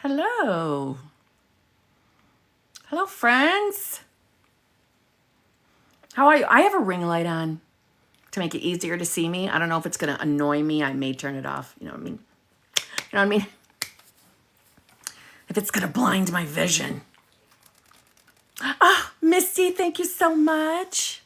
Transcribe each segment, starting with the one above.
Hello. Hello, friends. How are you? I have a ring light on to make it easier to see me. I don't know if it's going to annoy me. I may turn it off. You know what I mean? You know what I mean? If it's going to blind my vision. Ah, Misty, thank you so much.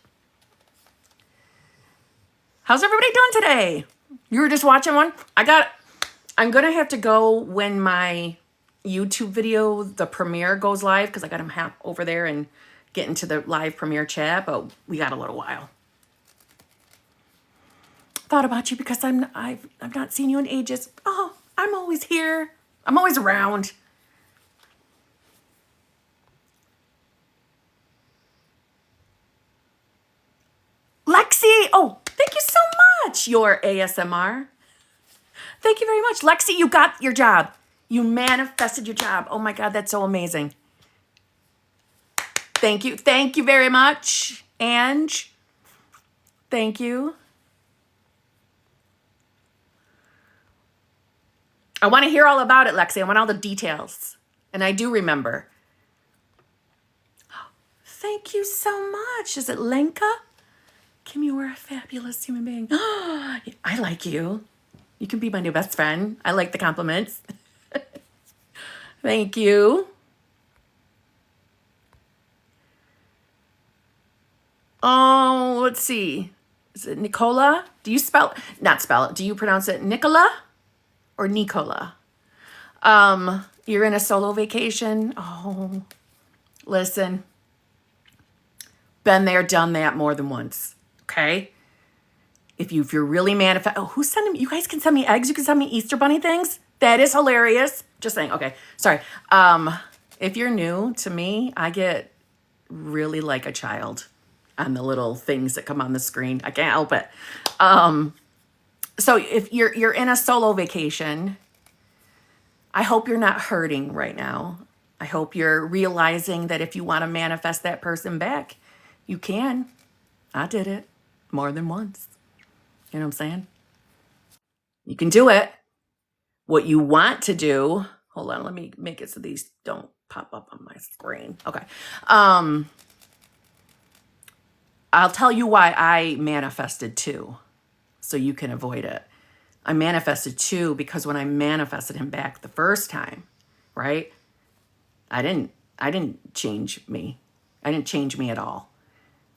How's everybody doing today? You were just watching one? I'm going to have to go when my YouTube video, the premiere, goes live, because I got them over there and get into the live premiere chat, but we got a little while. Thought about you because I've not seen you in ages. Oh, I'm always here. I'm always around. Lexi, oh, thank you so much. Your ASMR. Thank you very much. Lexi, you got your job. You manifested your job. Oh my God, that's so amazing. Thank you. Thank you very much, Ange. Thank you. I want to hear all about it, Lexi. I want all the details. And I do remember. Thank you so much. Is it Lenka? Kim, you are a fabulous human being. I like you. You can be my new best friend. I like the compliments. Thank you. Oh, let's see. Is it Nicola? Do you not spell it. Do you pronounce it Nicola or Nicola? You're in a solo vacation. Oh, listen. Been there, done that more than once. Okay? If you're really who's sending me? You guys can send me eggs. You can send me Easter bunny things. That is hilarious. Just saying. Okay. Sorry. If you're new to me, I get really like a child on the little things that come on the screen. I can't help it. So if you're in a solo vacation, I hope you're not hurting right now. I hope you're realizing that if you want to manifest that person back, you can. I did it more than once. You know what I'm saying? You can do it. What you want to do, hold on, let me make it so these don't pop up on my screen. Okay. I'll tell you why I manifested too, so you can avoid it. I manifested too because when I manifested him back the first time, right? I didn't change me. I didn't change me at all.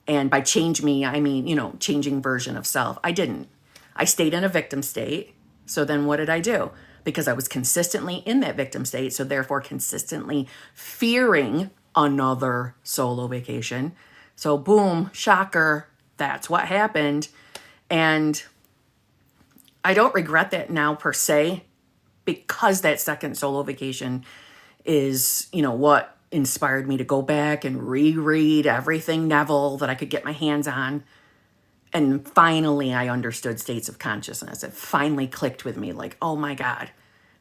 And by change me, I mean, changing version of self. I didn't. I stayed in a victim state. So then what did I do? Because I was consistently in that victim state, so therefore consistently fearing another solo vacation. So boom, shocker, that's what happened. And I don't regret that now per se, because that second solo vacation is, what inspired me to go back and reread everything Neville that I could get my hands on. And finally, I understood states of consciousness. It finally clicked with me like, oh my God,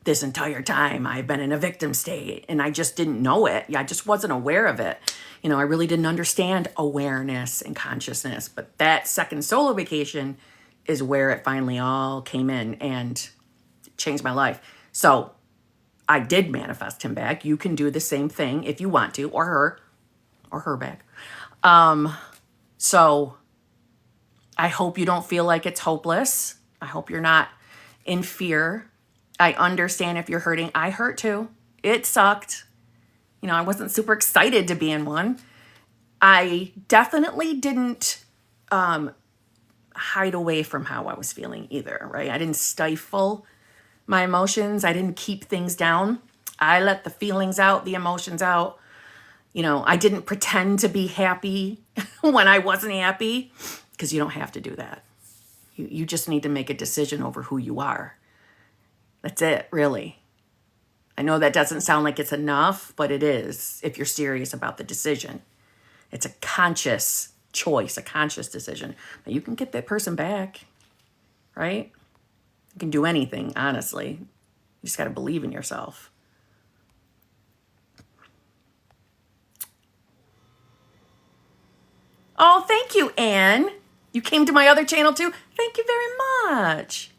this entire time I've been in a victim state and I just didn't know it. I just wasn't aware of it. I really didn't understand awareness and consciousness. But that second solo vacation is where it finally all came in and changed my life. So I did manifest him back. You can do the same thing if you want to, or her back. So I hope you don't feel like it's hopeless. I hope you're not in fear. I understand if you're hurting. I hurt too. It sucked. I wasn't super excited to be in one. I definitely didn't hide away from how I was feeling either, right? I didn't stifle my emotions. I didn't keep things down. I let the feelings out, the emotions out. I didn't pretend to be happy when I wasn't happy, because you don't have to do that. You just need to make a decision over who you are. That's it, really. I know that doesn't sound like it's enough, but it is if you're serious about the decision. It's a conscious choice, a conscious decision. But you can get that person back, right? You can do anything, honestly. You just got to believe in yourself. Oh, thank you, Anne. You came to my other channel too? Thank you very much.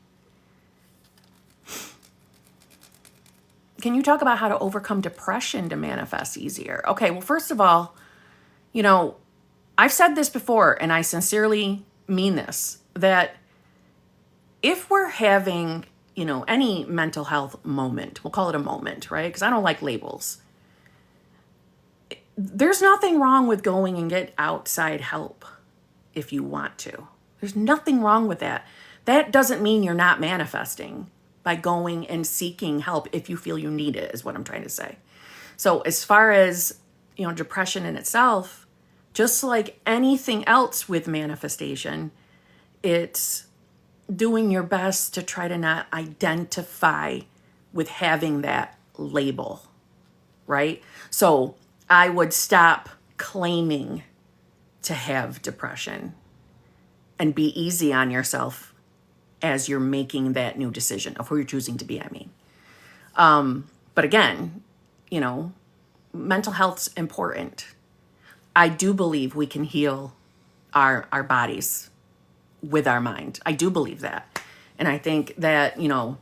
can you talk about how to overcome depression to manifest easier? Okay, well, first of all, you know, I've said this before, and I sincerely mean this, that if we're having, you know, any mental health moment, we'll call it a moment, right? Because I don't like labels. There's nothing wrong with going and get outside help if you want to. There's nothing wrong with that. That doesn't mean you're not manifesting by going and seeking help if you feel you need it, is what I'm trying to say. So as far as, you know, depression in itself, just like anything else with manifestation, it's doing your best to try to not identify with having that label, right? So I would stop claiming to have depression and be easy on yourself as you're making that new decision of who you're choosing to be, I mean. But again, you know, mental health's important. I do believe we can heal our bodies with our mind. I do believe that. And I think that, you know,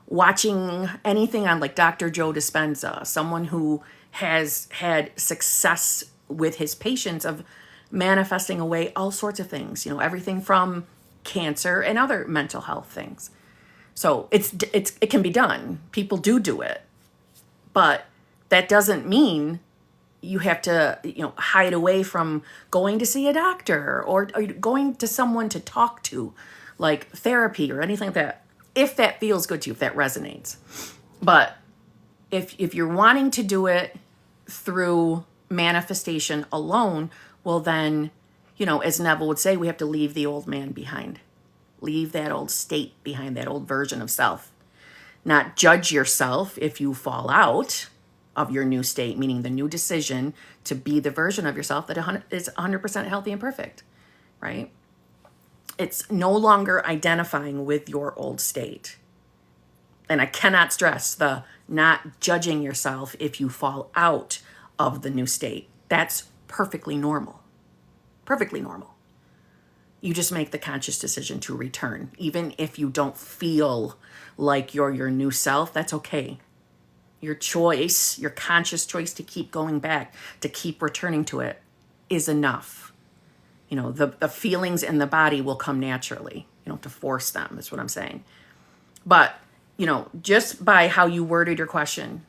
watching anything on like Dr. Joe Dispenza, someone who has had success with his patients of manifesting away all sorts of things, you know, everything from cancer and other mental health things. So it can be done. People do it. But that doesn't mean you have to, you know, hide away from going to see a doctor or going to someone to talk to, like therapy or anything like that, if that feels good to you, if that resonates. But if you're wanting to do it through manifestation alone, well then, you know, as Neville would say, we have to leave the old man behind. Leave that old state behind, that old version of self. Not judge yourself if you fall out of your new state, meaning the new decision to be the version of yourself that is 100% healthy and perfect, right? It's no longer identifying with your old state. And I cannot stress the not judging yourself if you fall out of the new state. That's perfectly normal. Perfectly normal. You just make the conscious decision to return. Even if you don't feel like you're your new self, that's okay. Your choice, your conscious choice to keep going back, to keep returning to it is enough. You know, the feelings in the body will come naturally. You don't have to force them, is what I'm saying. But, you know, just by how you worded your question,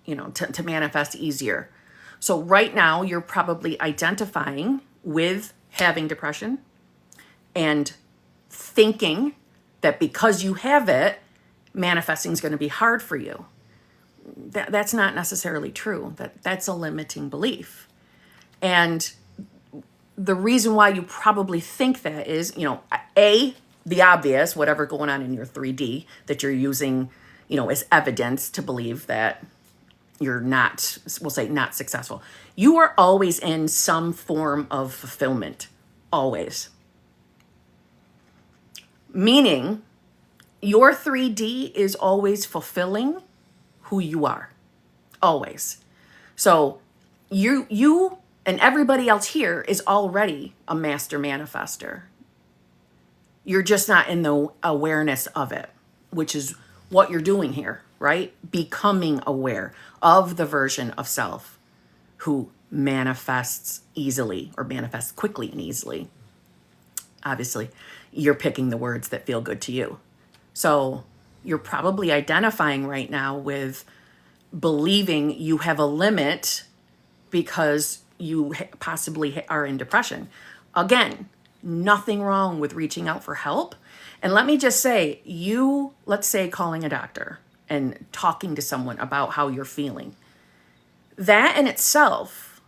you know, to manifest easier. So right now you're probably identifying with having depression and thinking that because you have it, manifesting is going to be hard for you. That's not necessarily true. That's a limiting belief. And the reason why you probably think that is, you know, the obvious, whatever going on in your 3D that you're using, you know, as evidence to believe that you're not, we'll say, not successful. You are always in some form of fulfillment. Always. Meaning, your 3D is always fulfilling who you are. Always. So you and everybody else here is already a master manifester. You're just not in the awareness of it, which is what you're doing here, right? Becoming aware of the version of self who manifests easily or manifests quickly and easily. Obviously, you're picking the words that feel good to you. So you're probably identifying right now with believing you have a limit because you possibly are in depression. Again, nothing wrong with reaching out for help. And let me just say, let's say calling a doctor and talking to someone about how you're feeling. That in itself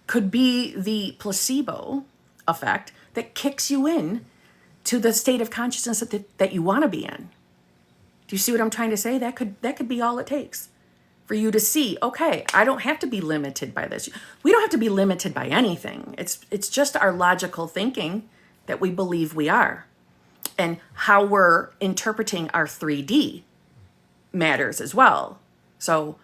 could be the placebo effect that kicks you in to the state of consciousness that you want to be in. Do you see what I'm trying to say? That could be all it takes for you to see, okay, I don't have to be limited by this. We don't have to be limited by anything. It's just our logical thinking that we believe we are. And how we're interpreting our 3D matters as well. So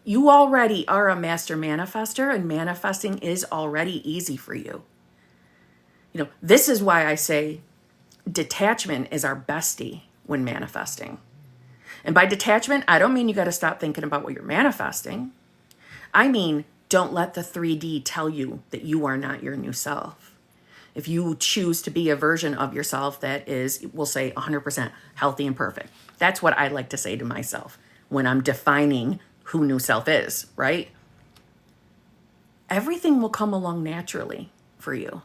you already are a master manifester, and manifesting is already easy for you. You know, this is why I say detachment is our bestie when manifesting. And by detachment, I don't mean you got to stop thinking about what you're manifesting. I mean, don't let the 3D tell you that you are not your new self. If you choose to be a version of yourself that is, we'll say 100% healthy and perfect. That's what I like to say to myself when I'm defining who new self is, right? Everything will come along naturally for you.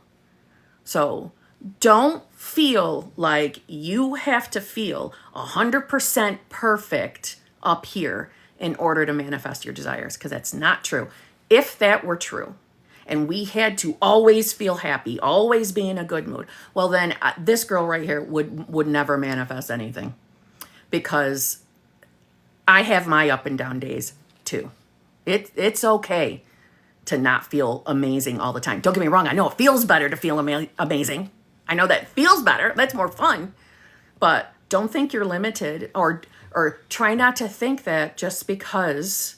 So don't feel like you have to feel 100% perfect up here in order to manifest your desires, because that's not true. If that were true, and we had to always feel happy, always be in a good mood, well then this girl right here would never manifest anything, because I have my up and down days too. It's okay to not feel amazing all the time. Don't get me wrong, I know it feels better to feel amazing. I know that feels better. That's more fun. But don't think you're limited, or try not to think that just because,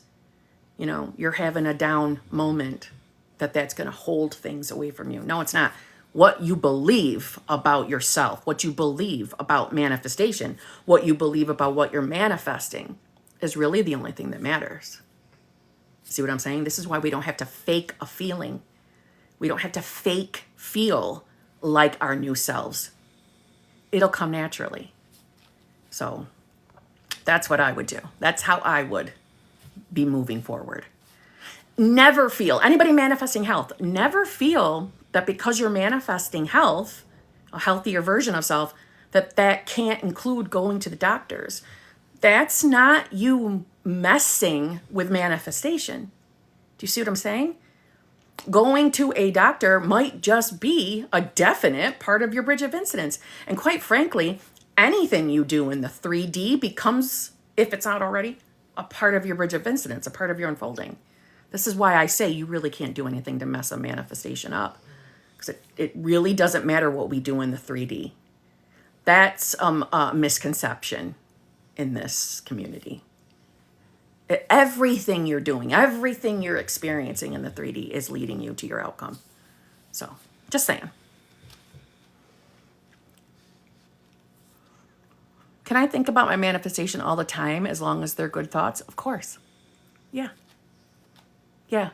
you're having a down moment, that's going to hold things away from you. No, it's not. What you believe about yourself, what you believe about manifestation, what you believe about what you're manifesting is really the only thing that matters. See what I'm saying? This is why we don't have to fake a feeling. We don't have to fake feel like our new selves. It'll come naturally. So that's what I would do. That's how I would be moving forward. Never feel, anybody manifesting health, never feel that because you're manifesting health, a healthier version of self, that can't include going to the doctors. That's not you messing with manifestation. Do you see what I'm saying? Going to a doctor might just be a definite part of your bridge of incidence. And quite frankly, anything you do in the 3D becomes, if it's not already, a part of your bridge of incidence, a part of your unfolding. This is why I say you really can't do anything to mess a manifestation up, because it really doesn't matter what we do in the 3D. That's a misconception in this community. Everything you're doing, everything you're experiencing in the 3D is leading you to your outcome. So, just saying. Can I think about my manifestation all the time as long as they're good thoughts? Of course. Yeah.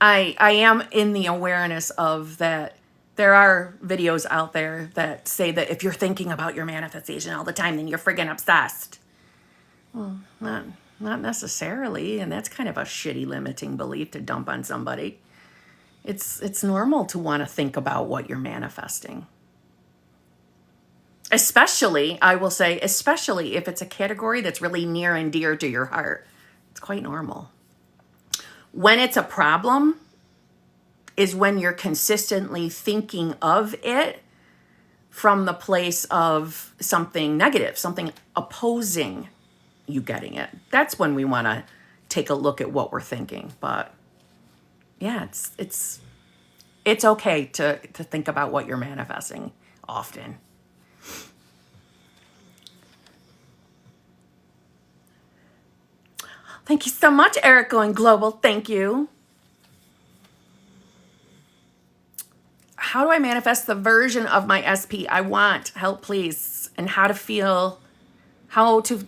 I am in the awareness of that. There are videos out there that say that if you're thinking about your manifestation all the time, then you're friggin' obsessed. Well, not necessarily, and that's kind of a shitty limiting belief to dump on somebody. It's normal to want to think about what you're manifesting. Especially, I will say, especially if it's a category that's really near and dear to your heart. It's quite normal. When it's a problem is when you're consistently thinking of it from the place of something negative, something opposing you getting it. That's when we want to take a look at what we're thinking. But yeah, it's okay to think about what you're manifesting often. Thank you so much, Eric going global. Thank you. How do I manifest the version of my SP I want? Help, please. And how to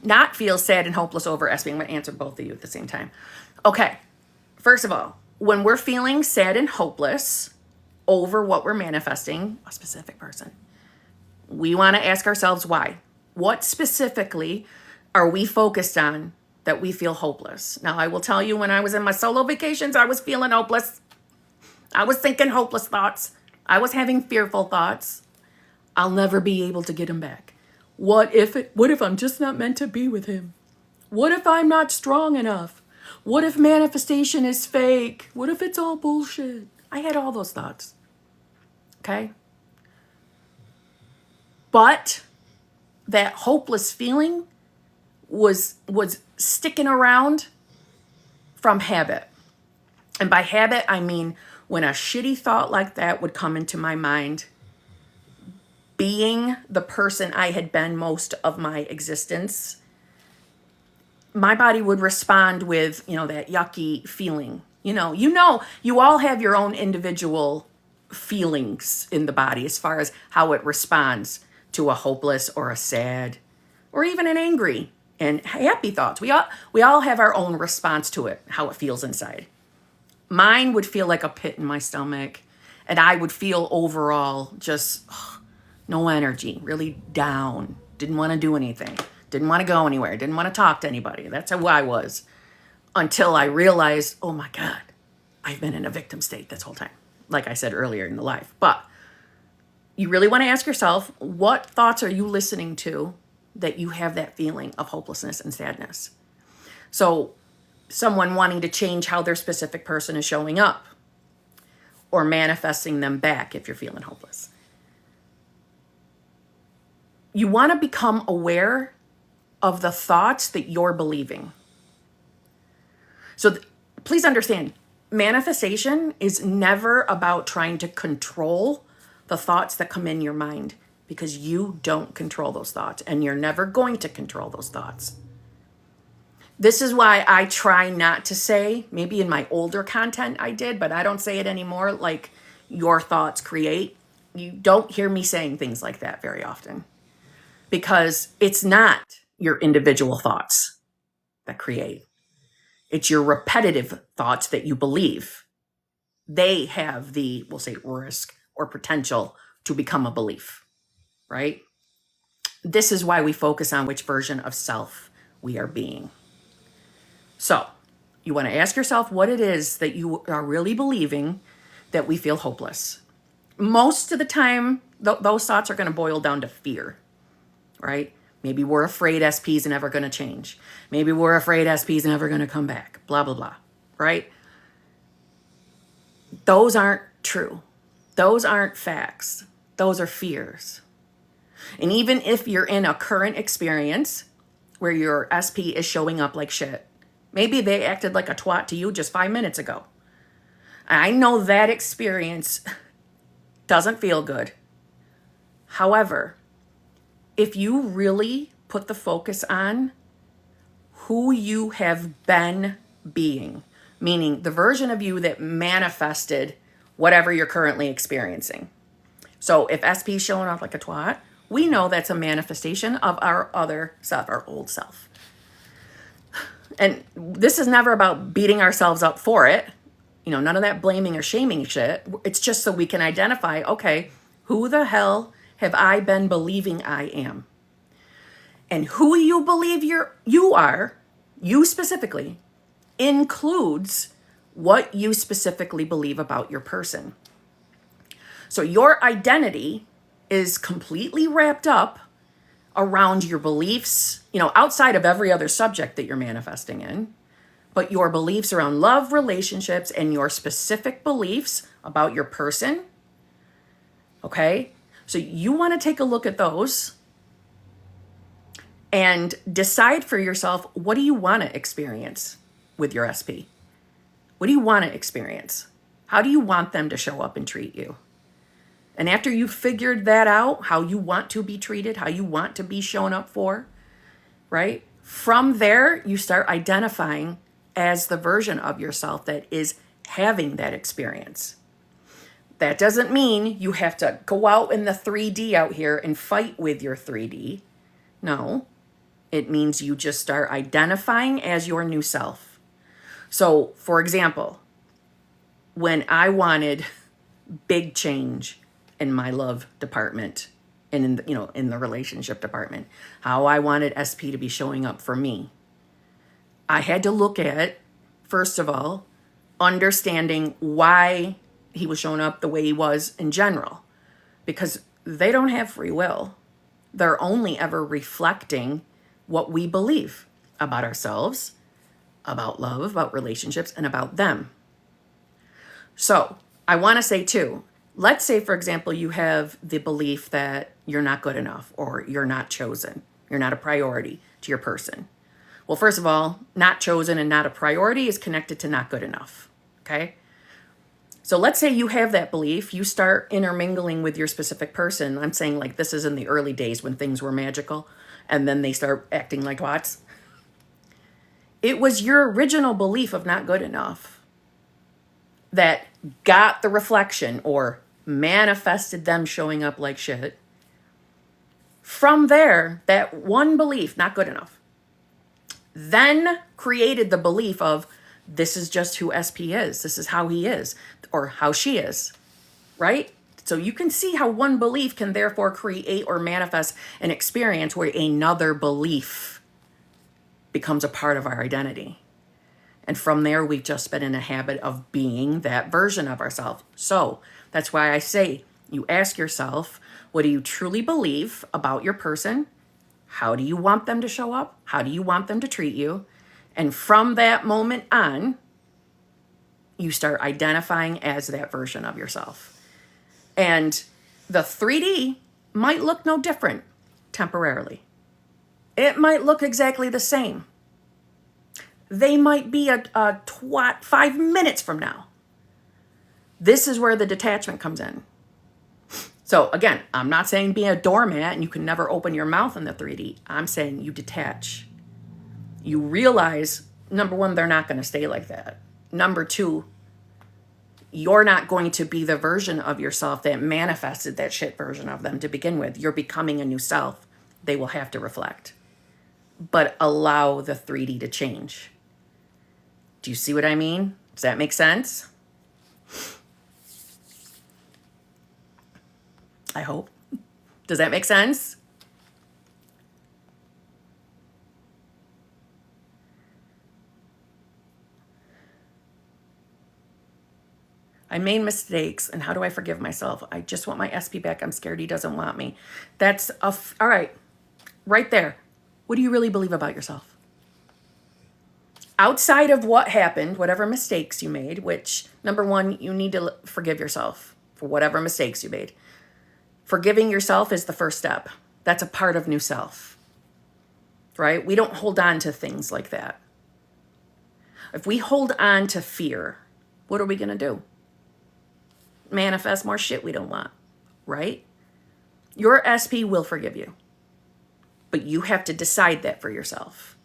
not feel sad and hopeless over SP. I'm going to answer both of you at the same time. Okay. First of all, when we're feeling sad and hopeless over what we're manifesting, a specific person, we want to ask ourselves why. What specifically are we focused on that we feel hopeless? Now, I will tell you, when I was in my solo vacations, I was feeling hopeless. I was thinking hopeless thoughts. I was having fearful thoughts. I'll never be able to get him back. What if I'm just not meant to be with him? What if I'm not strong enough? What if manifestation is fake? What if it's all bullshit? I had all those thoughts. Okay? But that hopeless feeling was sticking around from habit. And by habit, I mean when a shitty thought like that would come into my mind, being the person I had been most of my existence, my body would respond with, that yucky feeling. You all have your own individual feelings in the body as far as how it responds to a hopeless or a sad or even an angry and happy thoughts. We all have our own response to it, how it feels inside. Mine would feel like a pit in my stomach, and I would feel overall just no energy, really down. Didn't want to do anything. Didn't want to go anywhere. Didn't want to talk to anybody. That's who I was. Until I realized, oh my God, I've been in a victim state this whole time. Like I said earlier in the life. But you really want to ask yourself, what thoughts are you listening to that you have that feeling of hopelessness and sadness? So someone wanting to change how their specific person is showing up, or manifesting them back if you're feeling hopeless. You want to become aware of the thoughts that you're believing. So please understand, manifestation is never about trying to control the thoughts that come in your mind, because you don't control those thoughts, and you're never going to control those thoughts. This is why I try not to say, maybe in my older content I did, but I don't say it anymore, like your thoughts create. You don't hear me saying things like that very often, because it's not your individual thoughts that create. It's your repetitive thoughts that you believe. They have the, we'll say, risk or potential to become a belief, right? This is why we focus on which version of self we are being. So you want to ask yourself what it is that you are really believing that we feel hopeless. Most of the time, those thoughts are going to boil down to fear, right? Maybe we're afraid SP is never going to change. Maybe we're afraid SP is never going to come back, blah, blah, blah, right? Those aren't true. Those aren't facts. Those are fears. And even if you're in a current experience where your SP is showing up like shit, maybe they acted like a twat to you just 5 minutes ago. I know that experience doesn't feel good. However, if you really put the focus on who you have been being, meaning the version of you that manifested whatever you're currently experiencing. So if SP is showing up like a twat, we know that's a manifestation of our other self, our old self. And this is never about beating ourselves up for it. None of that blaming or shaming shit. It's just so we can identify, okay, who the hell have I been believing I am? And who you believe you are, you specifically, includes what you specifically believe about your person. So your identity is completely wrapped up around your beliefs, outside of every other subject that you're manifesting in, but your beliefs around love, relationships, and your specific beliefs about your person. Okay? So you want to take a look at those and decide for yourself, what do you want to experience with your SP? What do you want to experience? How do you want them to show up and treat you? And after you've figured that out, how you want to be treated, how you want to be shown up for, right? From there, you start identifying as the version of yourself that is having that experience. That doesn't mean you have to go out in the 3D out here and fight with your 3D. No, it means you just start identifying as your new self. So, for example, when I wanted big change in my love department and in the relationship department, how I wanted SP to be showing up for me, I had to look at, first of all, understanding why he was showing up the way he was in general, because they don't have free will. They're only ever reflecting what we believe about ourselves, about love, about relationships, and about them. So I want to say too, let's say, for example, you have the belief that you're not good enough, or you're not chosen, you're not a priority to your person. Well, first of all, not chosen and not a priority is connected to not good enough, okay? So let's say you have that belief, you start intermingling with your specific person. I'm saying, like, this is in the early days when things were magical, and then they start acting like twats. It was your original belief of not good enough that got the reflection or manifested them showing up like shit From there, that one belief, not good enough, then created the belief of this is just who SP is. This is how he is or how she is, right? So you can see how one belief can therefore create or manifest an experience where another belief becomes a part of our identity. And from there, we've just been in a habit of being that version of ourselves. So that's why I say you ask yourself, what do you truly believe about your person? How do you want them to show up? How do you want them to treat you? And from that moment on, you start identifying as that version of yourself. And the 3D might look no different temporarily. It might look exactly the same. They might be a twat 5 minutes from now. This is where the detachment comes in. So again, I'm not saying be a doormat and you can never open your mouth in the 3D. I'm saying you detach. You realize, number one, they're not going to stay like that. Number two, you're not going to be the version of yourself that manifested that shit version of them to begin with. You're becoming a new self. They will have to reflect. But allow the 3D to change. Do you see what I mean? Does that make sense? I hope. Does that make sense? I made mistakes, and how do I forgive myself? I just want my SP back. I'm scared he doesn't want me. That's all right. Right there. What do you really believe about yourself? Outside of what happened, whatever mistakes you made, which, number one, you need to forgive yourself for whatever mistakes you made. Forgiving yourself is the first step. That's a part of new self, right? We don't hold on to things like that. If we hold on to fear, what are we going to do? Manifest more shit we don't want, right? Your SP will forgive you, but you have to decide that for yourself.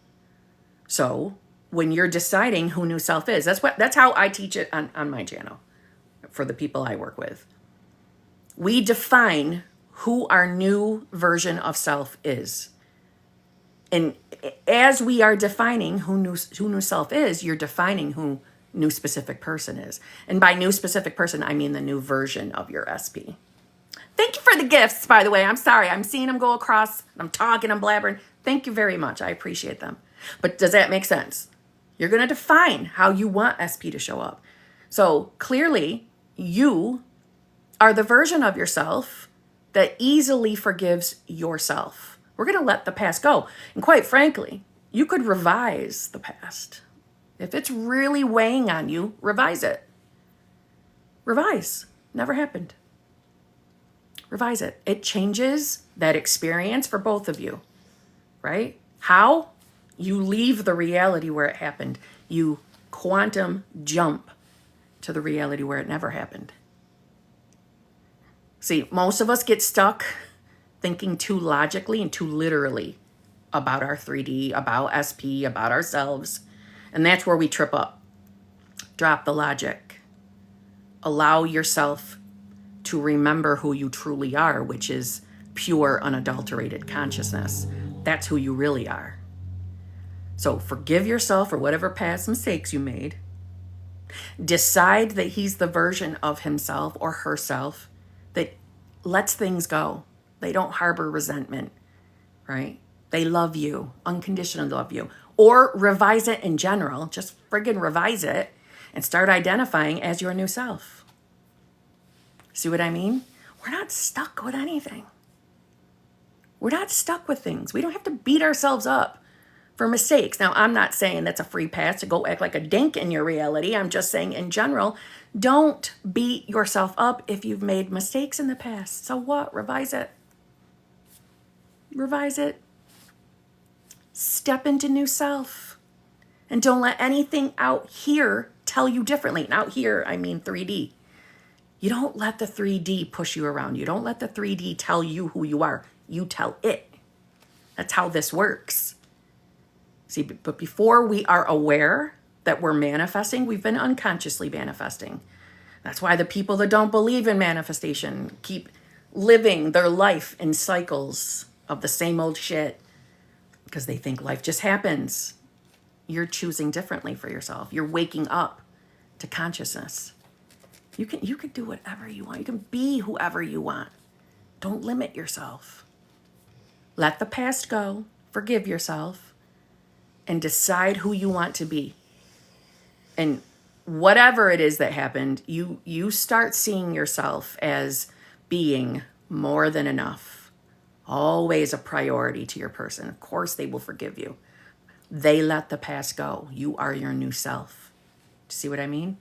So when you're deciding who new self is, that's how I teach it on my channel for the people I work with. We define who our new version of self is. And as we are defining who new self is, you're defining who new specific person is. And by new specific person, I mean the new version of your SP. Thank you for the gifts, by the way. I'm sorry. I'm seeing them go across. I'm talking, I'm blabbering. Thank you very much. I appreciate them. But does that make sense? You're going to define how you want SP to show up. So clearly, you are the version of yourself that easily forgives yourself. We're going to let the past go. And quite frankly, you could revise the past. If it's really weighing on you, revise it. Revise. Never happened. Revise it. It changes that experience for both of you, right? How? You leave the reality where it happened. You quantum jump to the reality where it never happened. See, most of us get stuck thinking too logically and too literally about our 3D, about SP, about ourselves. And that's where we trip up. Drop the logic. Allow yourself to remember who you truly are, which is pure, unadulterated consciousness. That's who you really are. So forgive yourself for whatever past mistakes you made. Decide that he's the version of himself or herself that lets things go. They don't harbor resentment, right? They love you, unconditionally love you. Or revise it in general. Just friggin' revise it and start identifying as your new self. See what I mean? We're not stuck with anything. We're not stuck with things. We don't have to beat ourselves up for mistakes. Now, I'm not saying that's a free pass to go act like a dink in your reality. I'm just saying in general, don't beat yourself up if you've made mistakes in the past. So what? Revise it. Revise it. Step into new self. And don't let anything out here tell you differently. And out here, I mean 3D. You don't let the 3D push you around. You don't let the 3D tell you who you are. You tell it. That's how this works. See, but before we are aware that we're manifesting, we've been unconsciously manifesting. That's why the people that don't believe in manifestation keep living their life in cycles of the same old shit because they think life just happens. You're choosing differently for yourself. You're waking up to consciousness. You can do whatever you want. You can be whoever you want. Don't limit yourself. Let the past go. Forgive yourself. And decide who you want to be. And whatever it is that happened, you start seeing yourself as being more than enough. Always a priority to your person. Of course, they will forgive you. They let the past go. You are your new self. See what I mean?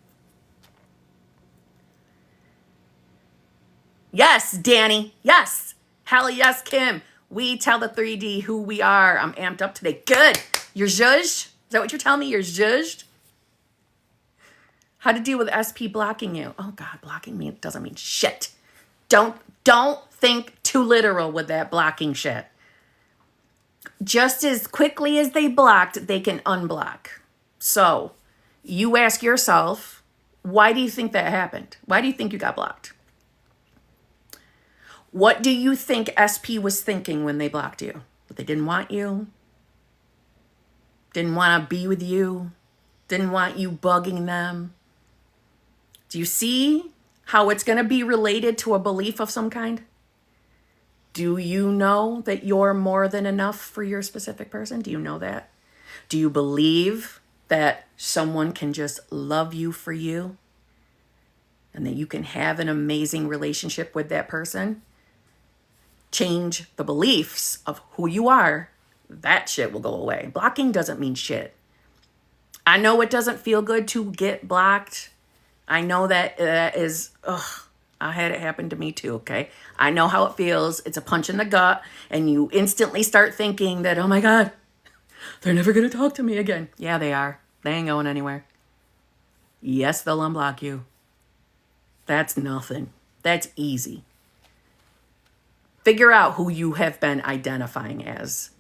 Yes, Danny. Yes. Hell yes, Kim. We tell the 3D who we are. I'm amped up today. Good. You're zhuzhed? Is that what you're telling me? You're zhuzhed? How to deal with SP blocking you. Oh, God, blocking me doesn't mean shit. Don't think too literal with that blocking shit. Just as quickly as they blocked, they can unblock. So you ask yourself, why do you think that happened? Why do you think you got blocked? What do you think SP was thinking when they blocked you? That they didn't want you? Didn't want to be with you? Didn't want you bugging them? Do you see how it's going to be related to a belief of some kind? Do you know that you're more than enough for your specific person? Do you know that? Do you believe that someone can just love you for you? And that you can have an amazing relationship with that person? Change the beliefs of who you are. That shit will go away. Blocking doesn't mean shit. I know it doesn't feel good to get blocked. I know that is, I had it happen to me too, okay? I know how it feels. It's a punch in the gut, and you instantly start thinking that, oh my God, they're never going to talk to me again. Yeah, they are. They ain't going anywhere. Yes, they'll unblock you. That's nothing. That's easy. Figure out who you have been identifying as,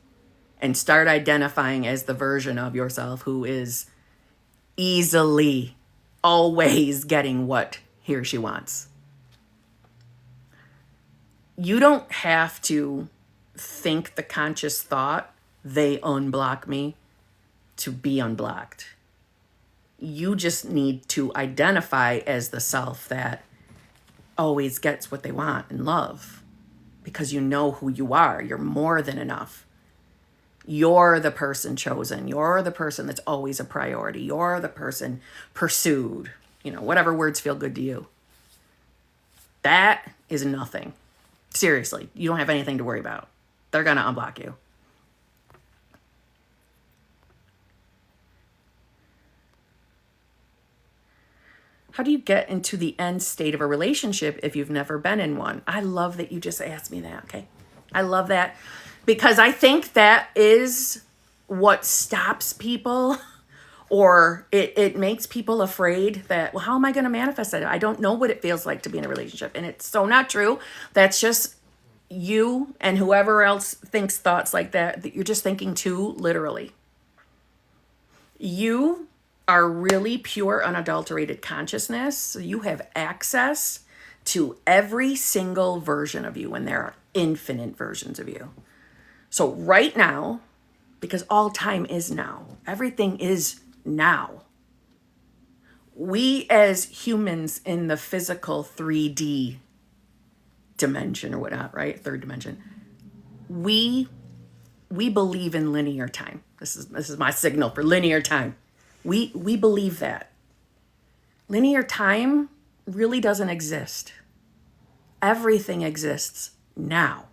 and start identifying as the version of yourself who is easily, always getting what he or she wants. You don't have to think the conscious thought, they unblock me, to be unblocked. You just need to identify as the self that always gets what they want in love, because you know who you are. You're more than enough. You're the person chosen. You're the person that's always a priority. You're the person pursued. Whatever words feel good to you. That is nothing. Seriously, you don't have anything to worry about. They're going to unblock you. How do you get into the end state of a relationship if you've never been in one? I love that you just asked me that, okay? I love that because I think that is what stops people, or it makes people afraid that, well, how am I going to manifest it? I don't know what it feels like to be in a relationship. And it's so not true. That's just you and whoever else thinks thoughts like that you're just thinking too literally. You are really pure, unadulterated consciousness. So you have access to every single version of you, and there are infinite versions of you. So right now, because all time is now, everything is now. We as humans in the physical 3D dimension or whatnot, right? Third dimension. We believe in linear time. This is my signal for linear time. We believe that. Linear time really doesn't exist. Everything exists now.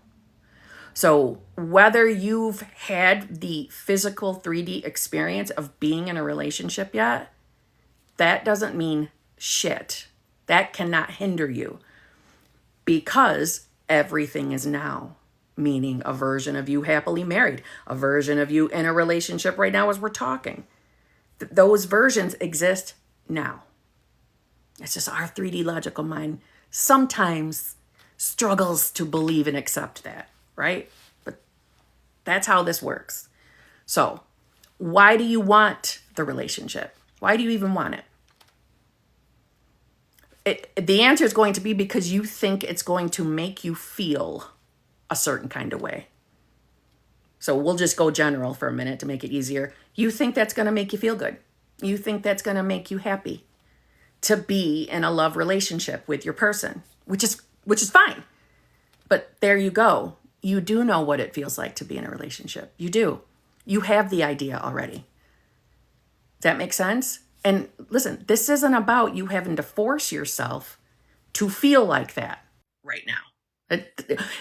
So whether you've had the physical 3D experience of being in a relationship yet, that doesn't mean shit. That cannot hinder you, because everything is now, meaning a version of you happily married, a version of you in a relationship right now as we're talking. Those versions exist now. It's just our 3D logical mind sometimes struggles to believe and accept that, right? But that's how this works. So, why do you want the relationship? Why do you even want it? The answer is going to be because you think it's going to make you feel a certain kind of way. So we'll just go general for a minute to make it easier. You think that's going to make you feel good. You think that's going to make you happy to be in a love relationship with your person, which is fine. But there you go. You do know what it feels like to be in a relationship. You do. You have the idea already. Does that make sense? And listen, this isn't about you having to force yourself to feel like that right now.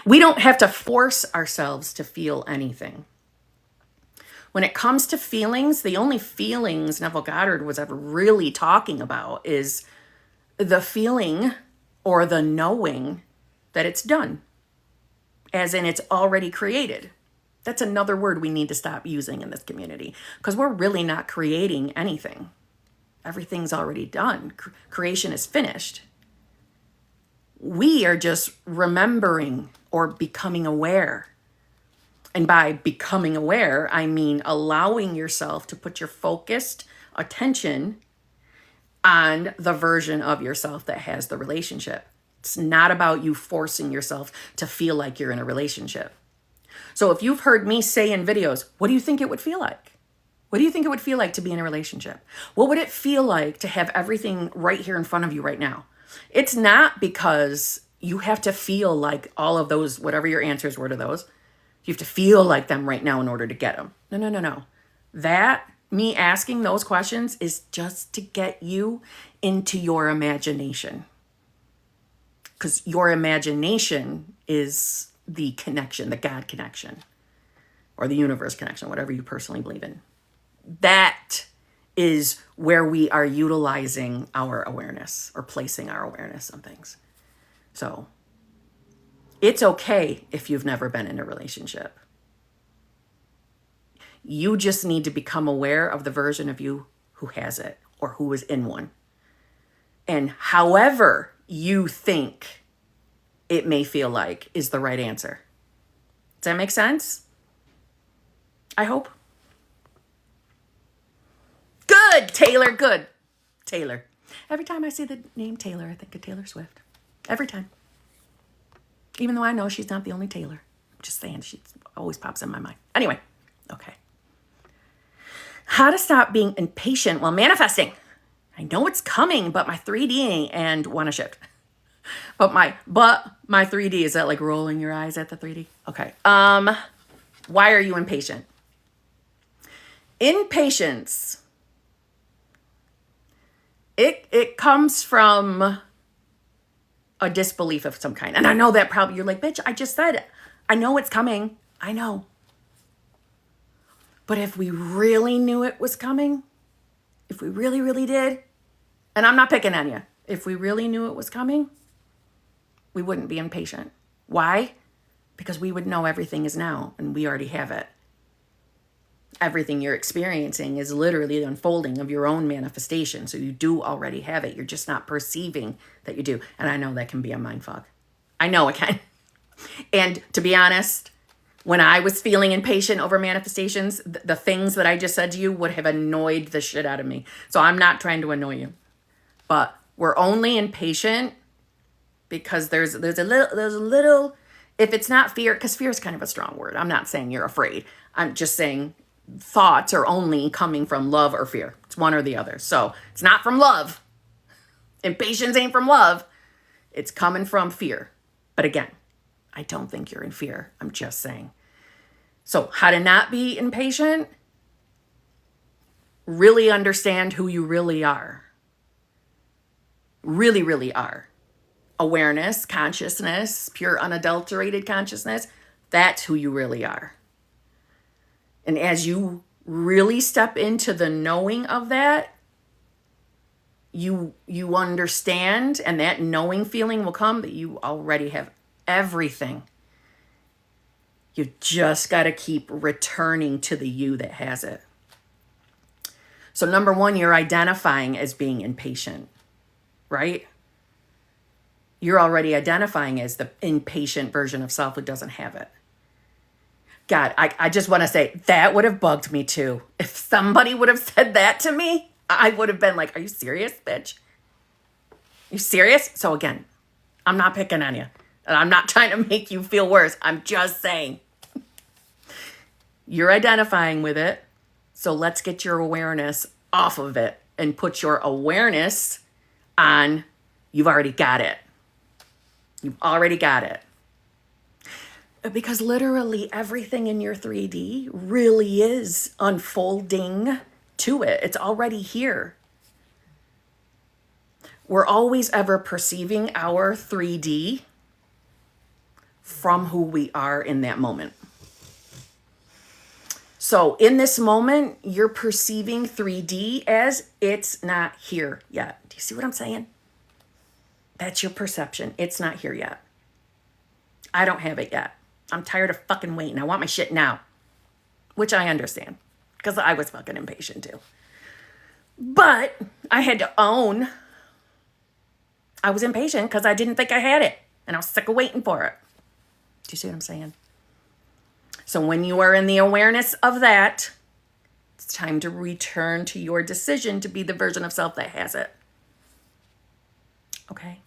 We don't have to force ourselves to feel anything. When it comes to feelings, the only feelings Neville Goddard was ever really talking about is the feeling or the knowing that it's done, as in it's already created. That's another word we need to stop using in this community, because we're really not creating anything. Everything's already done. Creation is finished. We are just remembering or becoming aware. And by becoming aware, I mean allowing yourself to put your focused attention on the version of yourself that has the relationship. It's not about you forcing yourself to feel like you're in a relationship. So if you've heard me say in videos, what do you think it would feel like? What do you think it would feel like to be in a relationship? What would it feel like to have everything right here in front of you right now? It's not because you have to feel like all of those, whatever your answers were to those, you have to feel like them right now in order to get them. No. That, me asking those questions, is just to get you into your imagination. Because your imagination is the connection, the God connection, or the universe connection, whatever you personally believe in. That is where we are utilizing our awareness or placing our awareness on things. So it's okay if you've never been in a relationship. You just need to become aware of the version of you who has it or who is in one. And however you think it may feel like is the right answer. Does that make sense? I hope. Good, Taylor, good. Taylor. Every time I see the name Taylor, I think of Taylor Swift. Every time. Even though I know she's not the only Taylor. I'm just saying, she always pops in my mind. Anyway, okay. How to stop being impatient while manifesting. I know it's coming, but my 3D and want to shift. But my 3D, is that like rolling your eyes at the 3D? Okay. Why are you impatient? Impatience. It comes from a disbelief of some kind. And I know that probably you're like, bitch, I just said it. I know it's coming. I know. But if we really knew it was coming, if we really, really did, and I'm not picking on you, if we really knew it was coming, we wouldn't be impatient. Why? Because we would know everything is now and we already have it. Everything you're experiencing is literally the unfolding of your own manifestation. So you do already have it. You're just not perceiving that you do. And I know that can be a mind fog. I know it can. And to be honest, when I was feeling impatient over manifestations, the things that I just said to you would have annoyed the shit out of me. So I'm not trying to annoy you. But we're only impatient because there's a little, if it's not fear, because fear is kind of a strong word. I'm not saying you're afraid. I'm just saying thoughts are only coming from love or fear. It's one or the other. So it's not from love. Impatience ain't from love. It's coming from fear. But again, I don't think you're in fear. I'm just saying. So how to not be impatient? Really understand who you really are. Really, really are. Awareness, consciousness, pure unadulterated consciousness. That's who you really are. And as you really step into the knowing of that, you understand, and that knowing feeling will come that you already have everything. You just got to keep returning to the you that has it. So number one, you're identifying as being impatient, right? You're already identifying as the impatient version of self who doesn't have it. God, I just want to say that would have bugged me too. If somebody would have said that to me, I would have been like, are you serious, bitch? You serious? So again, I'm not picking on you. And I'm not trying to make you feel worse. I'm just saying. You're identifying with it. So let's get your awareness off of it and put your awareness on you've already got it. You've already got it. Because literally everything in your 3D really is unfolding to it. It's already here. We're always ever perceiving our 3D from who we are in that moment. So in this moment, you're perceiving 3D as it's not here yet. Do you see what I'm saying? That's your perception. It's not here yet. I don't have it yet. I'm tired of fucking waiting. I want my shit now. Which I understand. Because I was fucking impatient too. But I had to own I was impatient because I didn't think I had it. And I was sick of waiting for it. Do you see what I'm saying? So when you are in the awareness of that, it's time to return to your decision to be the version of self that has it. Okay?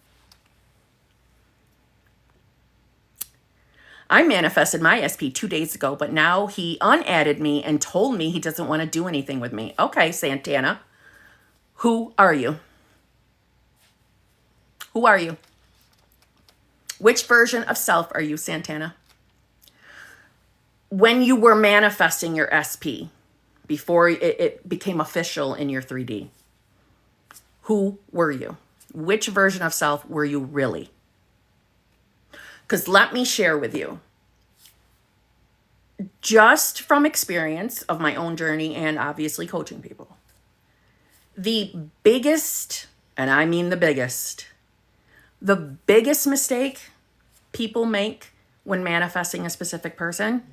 I manifested my SP 2 days ago, but now he unadded me and told me he doesn't want to do anything with me. Okay, Santana. Who are you? Who are you? Which version of self are you, Santana? When you were manifesting your SP, before it became official in your 3D, who were you? Which version of self were you really? Because let me share with you, just from experience of my own journey and obviously coaching people, the biggest, and I mean the biggest mistake people make when manifesting a specific person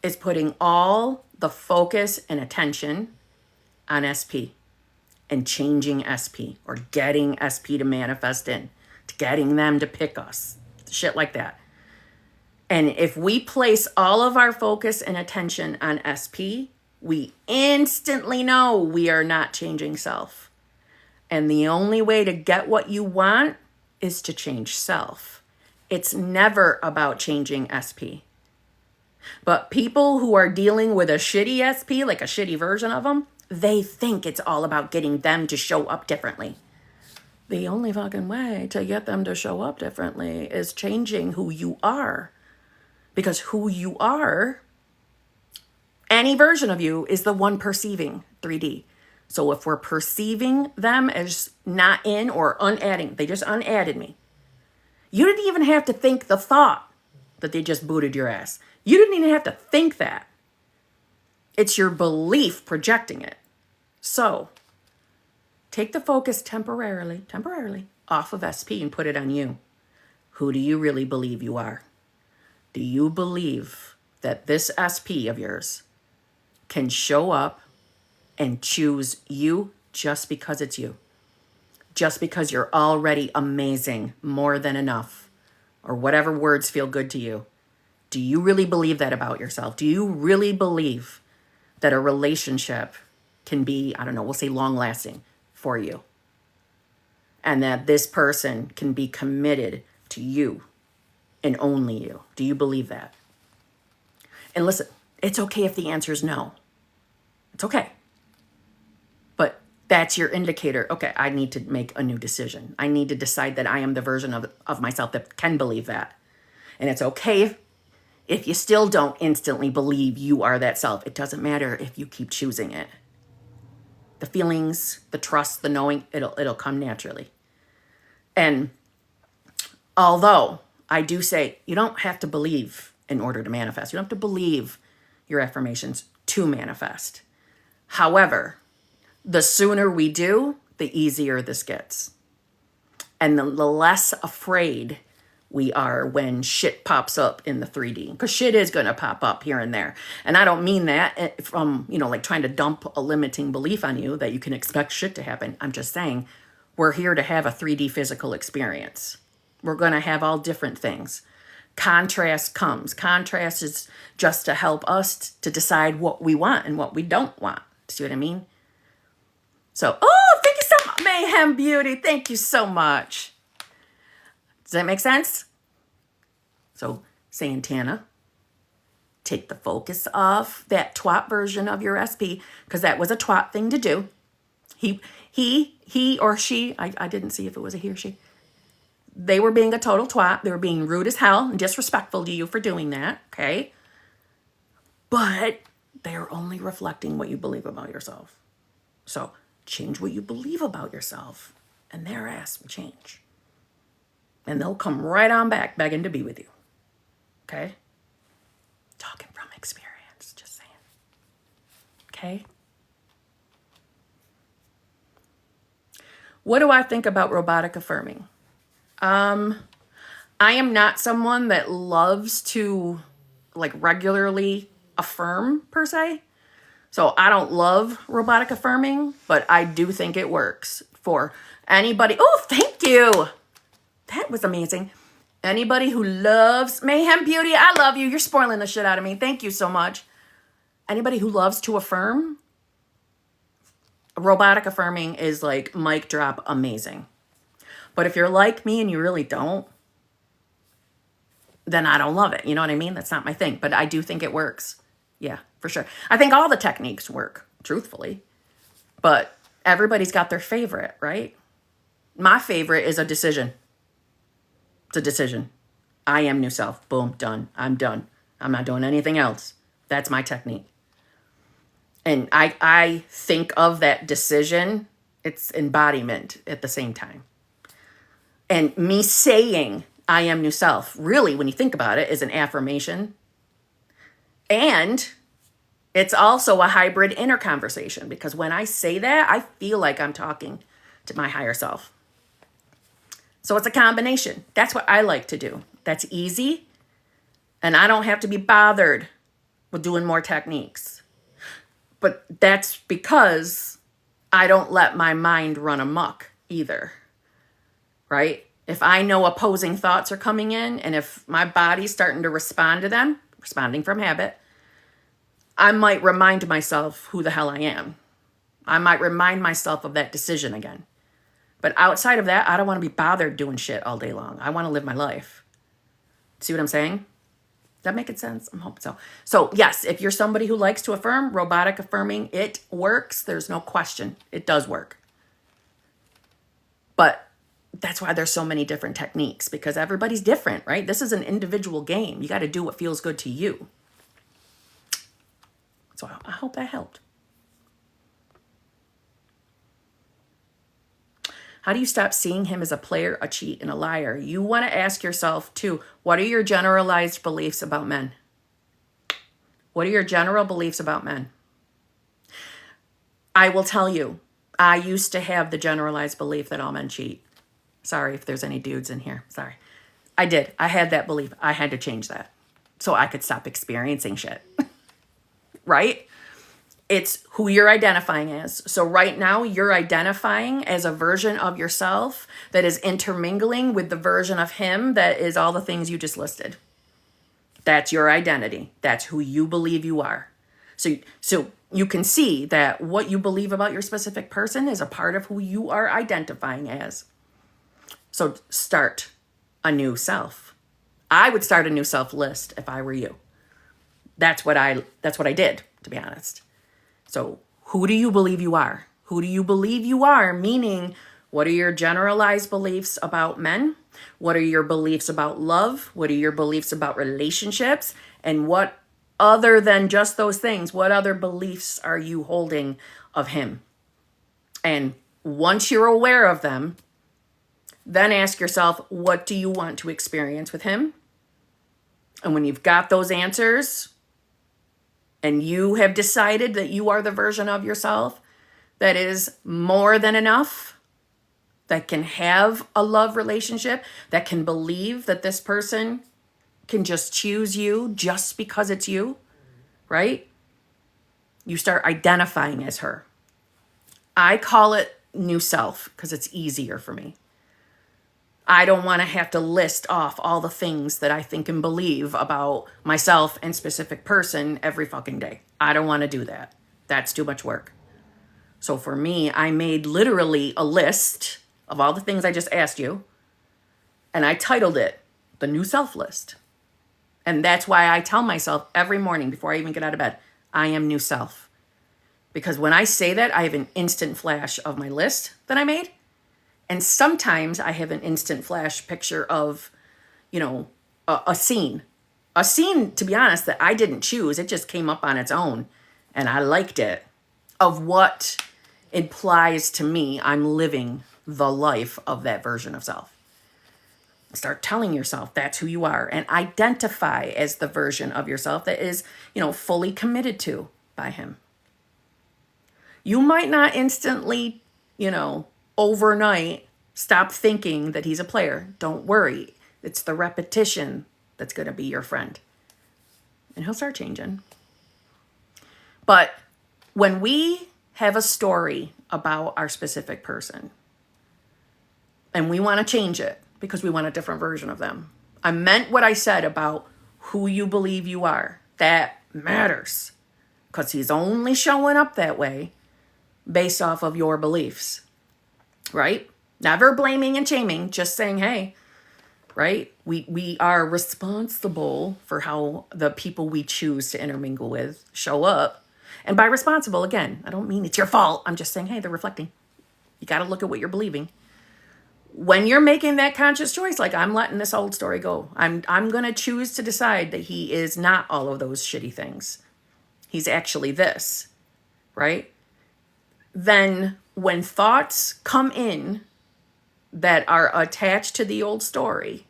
is putting all the focus and attention on SP and changing SP or getting SP to manifest in, to getting them to pick us, shit like that. And if we place all of our focus and attention on SP, we instantly know we are not changing self. And the only way to get what you want is to change self. It's never about changing SP. But people who are dealing with a shitty SP, like a shitty version of them, they think it's all about getting them to show up differently. The only fucking way to get them to show up differently is changing who you are. Because who you are, any version of you, is the one perceiving 3D. So if we're perceiving them as not in or unadding, they just unadded me. You didn't even have to think the thought that they just booted your ass. You didn't even have to think that. It's your belief projecting it. So take the focus temporarily off of SP and put it on you. Who do you really believe you are? Do you believe that this SP of yours can show up and choose you just because it's you? Just because you're already amazing, more than enough, or whatever words feel good to you. Do you really believe that about yourself? Do you really believe that a relationship can be, I don't know, we'll say long lasting for you? And that this person can be committed to you and only you? Do you believe that? And listen, it's okay if the answer is no. It's okay. But that's your indicator. Okay, I need to make a new decision. I need to decide that I am the version of myself that can believe that. And it's okay if you still don't instantly believe you are that self. It doesn't matter if you keep choosing it. The feelings, the trust, the knowing, it'll come naturally. And although I do say you don't have to believe in order to manifest. You don't have to believe your affirmations to manifest. However, the sooner we do, the easier this gets. And the less afraid we are when shit pops up in the 3D. Because shit is going to pop up here and there. And I don't mean that from, like trying to dump a limiting belief on you that you can expect shit to happen. I'm just saying we're here to have a 3D physical experience. We're going to have all different things. Contrast comes. Contrast is just to help us to decide what we want and what we don't want. See what I mean? So, thank you so much, Mayhem Beauty. Thank you so much. Does that make sense? So, Santana, Take the focus off that twat version of your SP, because that was a twat thing to do. He or she, I didn't see if it was a he or she. They were being a total twat. They were being rude as hell and disrespectful to you for doing that, okay? But they're only reflecting what you believe about yourself. So change what you believe about yourself, and their ass will change. And they'll come right on back begging to be with you, okay? Talking from experience, just saying. Okay? What do I think about robotic affirming? I am not someone that loves to like regularly affirm per se. So I don't love robotic affirming, but I do think it works for anybody. Oh, thank you. That was amazing. Anybody who loves Mayhem Beauty, I love you. You're spoiling the shit out of me. Thank you so much. Anybody who loves to affirm, robotic affirming is like mic drop amazing. But if you're like me and you really don't, then I don't love it. You know what I mean? That's not my thing, but I do think it works. Yeah, for sure. I think all the techniques work, truthfully, but everybody's got their favorite, right? My favorite is a decision. It's a decision. I am new self. Boom, done. I'm done. I'm not doing anything else. That's my technique. And I think of that decision, it's embodiment at the same time. And me saying I am new self, really, when you think about it, is an affirmation. And it's also a hybrid inner conversation, because when I say that, I feel like I'm talking to my higher self. So it's a combination. That's what I like to do. That's easy. And I don't have to be bothered with doing more techniques. But that's because I don't let my mind run amok either. Right? If I know opposing thoughts are coming in, and if my body's starting to respond to them, responding from habit, I might remind myself who the hell I am. I might remind myself of that decision again. But outside of that, I don't want to be bothered doing shit all day long. I want to live my life. See what I'm saying? Does that make sense? I'm hoping so. So yes, if you're somebody who likes to affirm, robotic affirming, it works. There's no question. It does work. But that's why there's so many different techniques, because everybody's different, right? This is an individual game. You got to do what feels good to you. So I hope that helped. How do you stop seeing him as a player, a cheat, and a liar? You want to ask yourself, too, what are your generalized beliefs about men? What are your general beliefs about men? I will tell you, I used to have the generalized belief that all men cheat. Sorry if there's any dudes in here. Sorry. I did. I had that belief. I had to change that so I could stop experiencing shit. Right? It's who you're identifying as. So right now, you're identifying as a version of yourself that is intermingling with the version of him that is all the things you just listed. That's your identity. That's who you believe you are. So you can see that what you believe about your specific person is a part of who you are identifying as. So start a new self. I would start a new self list if I were you. That's what I did, to be honest. So who do you believe you are? Who do you believe you are? Meaning, what are your generalized beliefs about men? What are your beliefs about love? What are your beliefs about relationships? And what, other than just those things, what other beliefs are you holding of him? And once you're aware of them, then ask yourself, what do you want to experience with him? And when you've got those answers, and you have decided that you are the version of yourself that is more than enough, that can have a love relationship, that can believe that this person can just choose you just because it's you, right? You start identifying as her. I call it new self because it's easier for me. I don't want to have to list off all the things that I think and believe about myself and specific person every fucking day. I don't want to do that. That's too much work. So for me, I made literally a list of all the things I just asked you, and I titled it the new self list. And that's why I tell myself every morning before I even get out of bed, I am new self. Because when I say that, I have an instant flash of my list that I made. And sometimes I have an instant flash picture of, a scene. A scene, to be honest, that I didn't choose. It just came up on its own. And I liked it. Of what implies to me I'm living the life of that version of self. Start telling yourself that's who you are and identify as the version of yourself that is, fully committed to by him. You might not instantly, overnight stop thinking that he's a player. Don't worry. It's the repetition that's going to be your friend. And he'll start changing. But when we have a story about our specific person and we want to change it because we want a different version of them, I meant what I said about who you believe you are. That matters because he's only showing up that way based off of your beliefs, right? Never blaming and shaming, just saying, hey, right? We are responsible for how the people we choose to intermingle with show up. And by responsible, again, I don't mean it's your fault. I'm just saying, hey, they're reflecting. You got to look at what you're believing. When you're making that conscious choice, like I'm letting this old story go, I'm going to choose to decide that he is not all of those shitty things. He's actually this, right? Then when thoughts come in that are attached to the old story,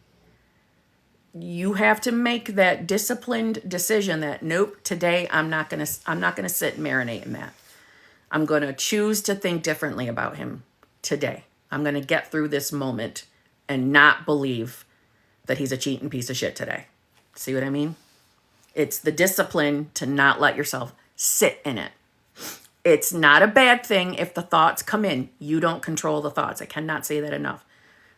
you have to make that disciplined decision that nope, today I'm not going to sit and marinate in that. I'm going to choose to think differently about him today. I'm going to get through this moment and not believe that he's a cheating piece of shit today. See what I mean? It's the discipline to not let yourself sit in it. It's not a bad thing if the thoughts come in. You don't control the thoughts. I cannot say that enough.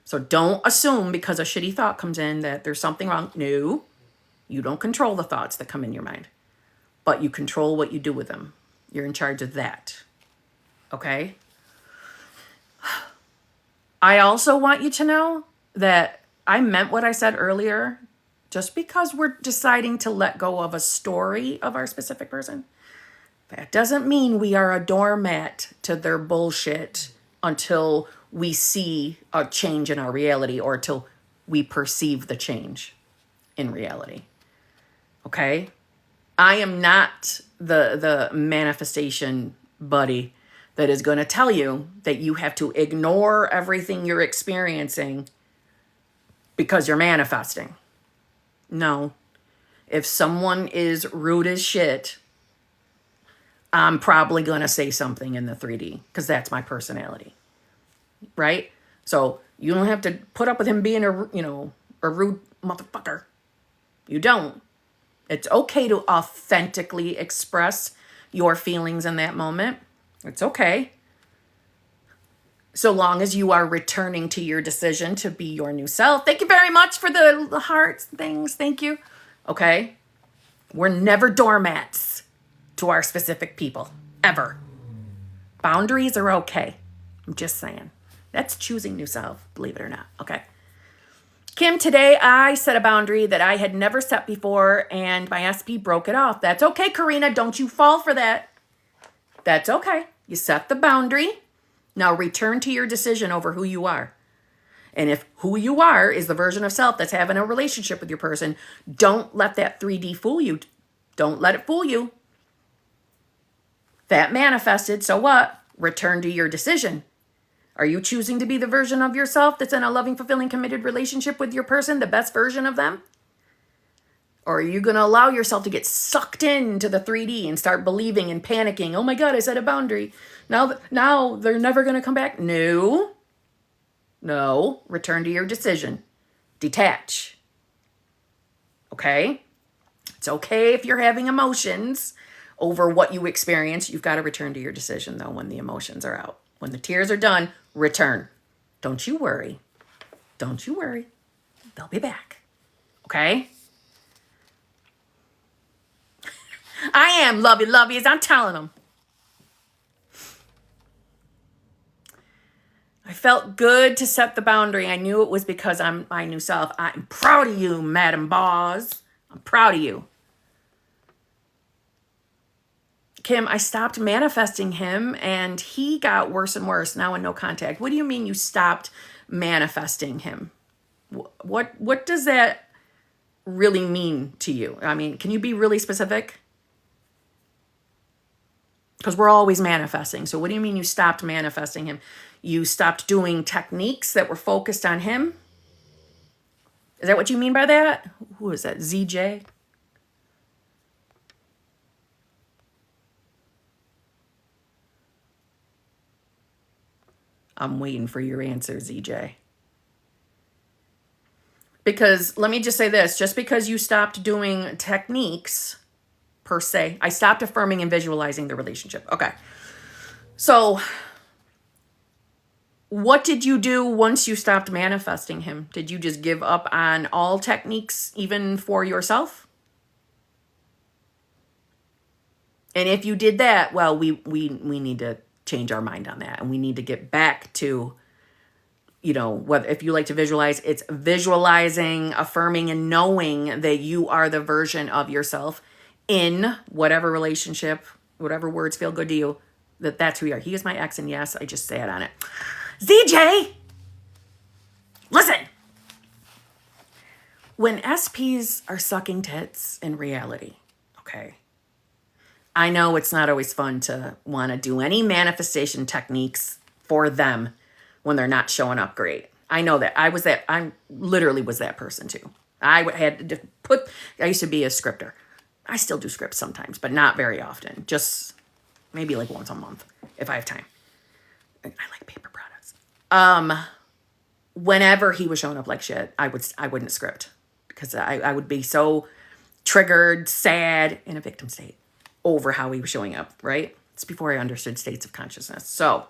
So don't assume because a shitty thought comes in that there's something wrong. No, you don't control the thoughts that come in your mind, but you control what you do with them. You're in charge of that. Okay? I also want you to know that I meant what I said earlier. Just because we're deciding to let go of a story of our specific person, that doesn't mean we are a doormat to their bullshit until we see a change in our reality or till we perceive the change in reality. Okay? I am not the manifestation buddy that is going to tell you that you have to ignore everything you're experiencing because you're manifesting. No. If someone is rude as shit, I'm probably going to say something in the 3D because that's my personality. Right? So you don't have to put up with him being a rude motherfucker. You don't. It's okay to authentically express your feelings in that moment. It's okay. So long as you are returning to your decision to be your new self. Thank you very much for the hearts things. Thank you. Okay? We're never doormats to our specific people. Ever. Boundaries are okay. I'm just saying. That's choosing new self, believe it or not. Okay. Kim, today I set a boundary that I had never set before and my SP broke it off. That's okay, Karina. Don't you fall for that. That's okay. You set the boundary. Now return to your decision over who you are. And if who you are is the version of self that's having a relationship with your person, don't let that 3D fool you. Don't let it fool you. That manifested, so what? Return to your decision. Are you choosing to be the version of yourself that's in a loving, fulfilling, committed relationship with your person, the best version of them? Or are you going to allow yourself to get sucked into the 3D and start believing and panicking? Oh my God, I set a boundary. Now they're never going to come back. No. Return to your decision. Detach. Okay? It's okay if you're having emotions over what you experience. You've got to return to your decision, though, when the emotions are out. When the tears are done, return. Don't you worry. Don't you worry. They'll be back. Okay? I am lovey as I'm telling them. I felt good to set the boundary. I knew it was because I'm my new self. I'm proud of you, Madam Boss. I'm proud of you. Kim, I stopped manifesting him and he got worse and worse, now in no contact. What do you mean you stopped manifesting him? What does that really mean to you? I mean, can you be really specific? Because we're always manifesting. So what do you mean you stopped manifesting him? You stopped doing techniques that were focused on him? Is that what you mean by that? Who is that? ZJ? I'm waiting for your answer, ZJ. Because let me just say this, just because you stopped doing techniques per se, I stopped affirming and visualizing the relationship. Okay. So what did you do once you stopped manifesting him? Did you just give up on all techniques, even for yourself? And if you did that, well, we need to change our mind on that. And we need to get back to, you know, whether if you like to visualize, it's visualizing, affirming, and knowing that you are the version of yourself in whatever relationship, whatever words feel good to you, that's who you are. He is my ex, and yes, I just sat on it. ZJ, listen. When SPs are sucking tits in reality, okay, I know it's not always fun to want to do any manifestation techniques for them when they're not showing up great. I know that. I literally was that person too. I used to be a scripter. I still do scripts sometimes, but not very often. Just maybe like once a month if I have time. I like paper products. Whenever he was showing up like shit, I wouldn't script because I would be so triggered, sad, in a victim state over how he was showing up, right? It's before I understood states of consciousness. So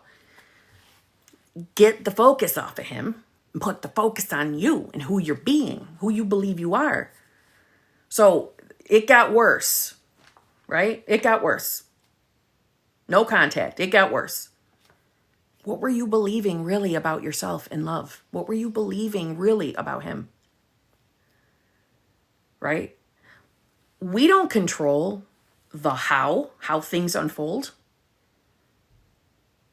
get the focus off of him and put the focus on you and who you're being, who you believe you are. So it got worse, right? It got worse. No contact. It got worse. What were you believing really about yourself in love? What were you believing really about him? Right? We don't control the how things unfold.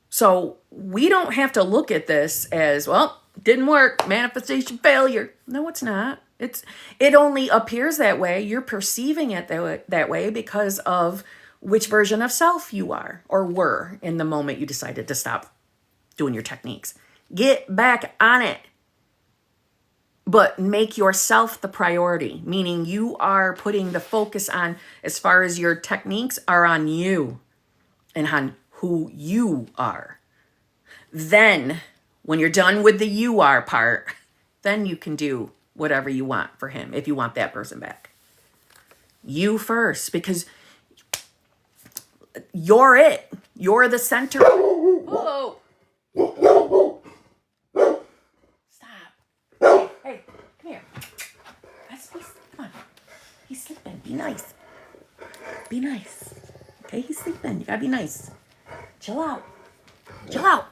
So we don't have to look at this as, well, didn't work, manifestation failure. No, it's not. It only appears that way. You're perceiving it that way because of which version of self you are or were in the moment you decided to stop doing your techniques. Get back on it. But make yourself the priority, meaning you are putting the focus on, as far as your techniques are on you and on who you are. Then, when you're done with the you are part, then you can do whatever you want for him, if you want that person back. You first, because you're it. You're the center. Whoa. Stop. Hey, come here. Come on. He's sleeping. Be nice. Be nice. Okay, he's sleeping. You gotta be nice. Chill out. Chill out.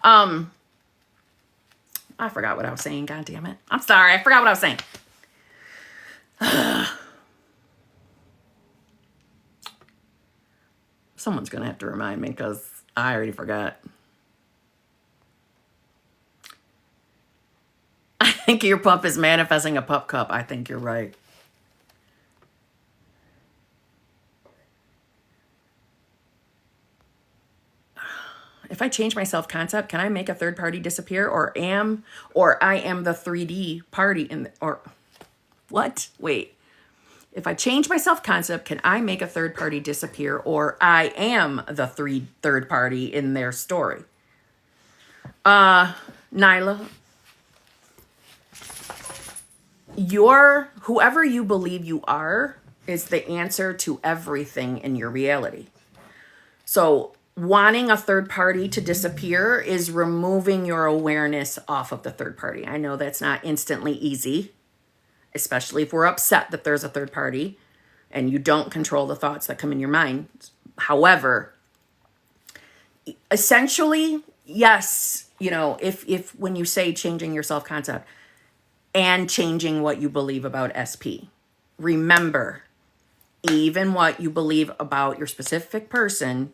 I forgot what I was saying. God damn it. I'm sorry. I forgot what I was saying. Someone's going to have to remind me because I already forgot. I think your pup is manifesting a pup cup. I think you're right. If I change my self-concept, can I make a third party disappear or I am the 3D party or what? Wait. If I change my self-concept, can I make a third party disappear or I am the third party in their story? Nyla, whoever you believe you are is the answer to everything in your reality. So wanting a third party to disappear is removing your awareness off of the third party. I know that's not instantly easy, especially if we're upset that there's a third party and you don't control the thoughts that come in your mind. However, essentially, yes, if when you say changing your self-concept and changing what you believe about SP, remember, even what you believe about your specific person,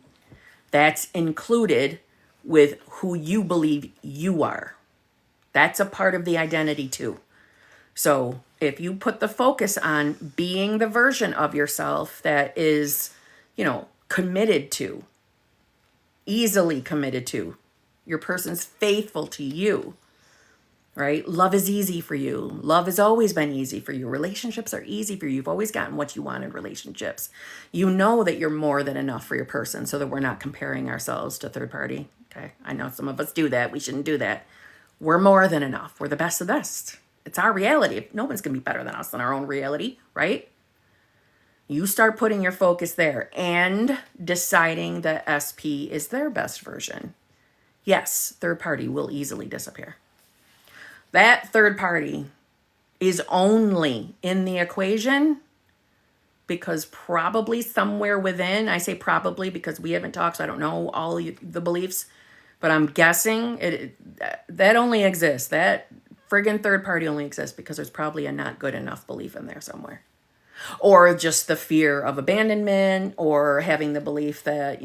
that's included with who you believe you are. That's a part of the identity too. So if you put the focus on being the version of yourself that is, committed to, easily committed to, your person's faithful to you, right? Love is easy for you. Love has always been easy for you. Relationships are easy for you. You've always gotten what you want in relationships. You know that you're more than enough for your person, so that we're not comparing ourselves to third party. Okay. I know some of us do that. We shouldn't do that. We're more than enough. We're the best of the best. It's our reality. No one's going to be better than us in our own reality, right? You start putting your focus there and deciding that SP is their best version. Yes, third party will easily disappear. That third party is only in the equation because probably somewhere within, I say probably because we haven't talked, so I don't know all the beliefs, but I'm guessing that only exists. That friggin' third party only exists because there's probably a not good enough belief in there somewhere. Or just the fear of abandonment, or having the belief that,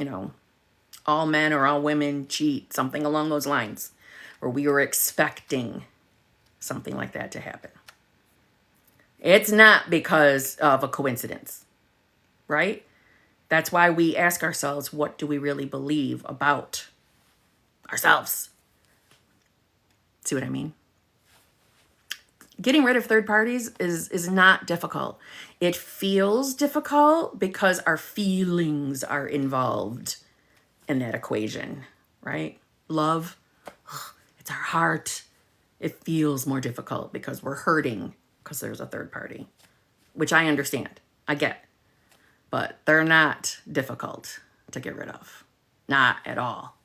all men or all women cheat, something along those lines, or we were expecting something like that to happen. It's not because of a coincidence, right? That's why we ask ourselves, what do we really believe about ourselves? See what I mean? Getting rid of third parties is not difficult. It feels difficult because our feelings are involved in that equation, right? Love, it's our heart. It feels more difficult because we're hurting because there's a third party, which I understand. I get. But they're not difficult to get rid of. Not at all.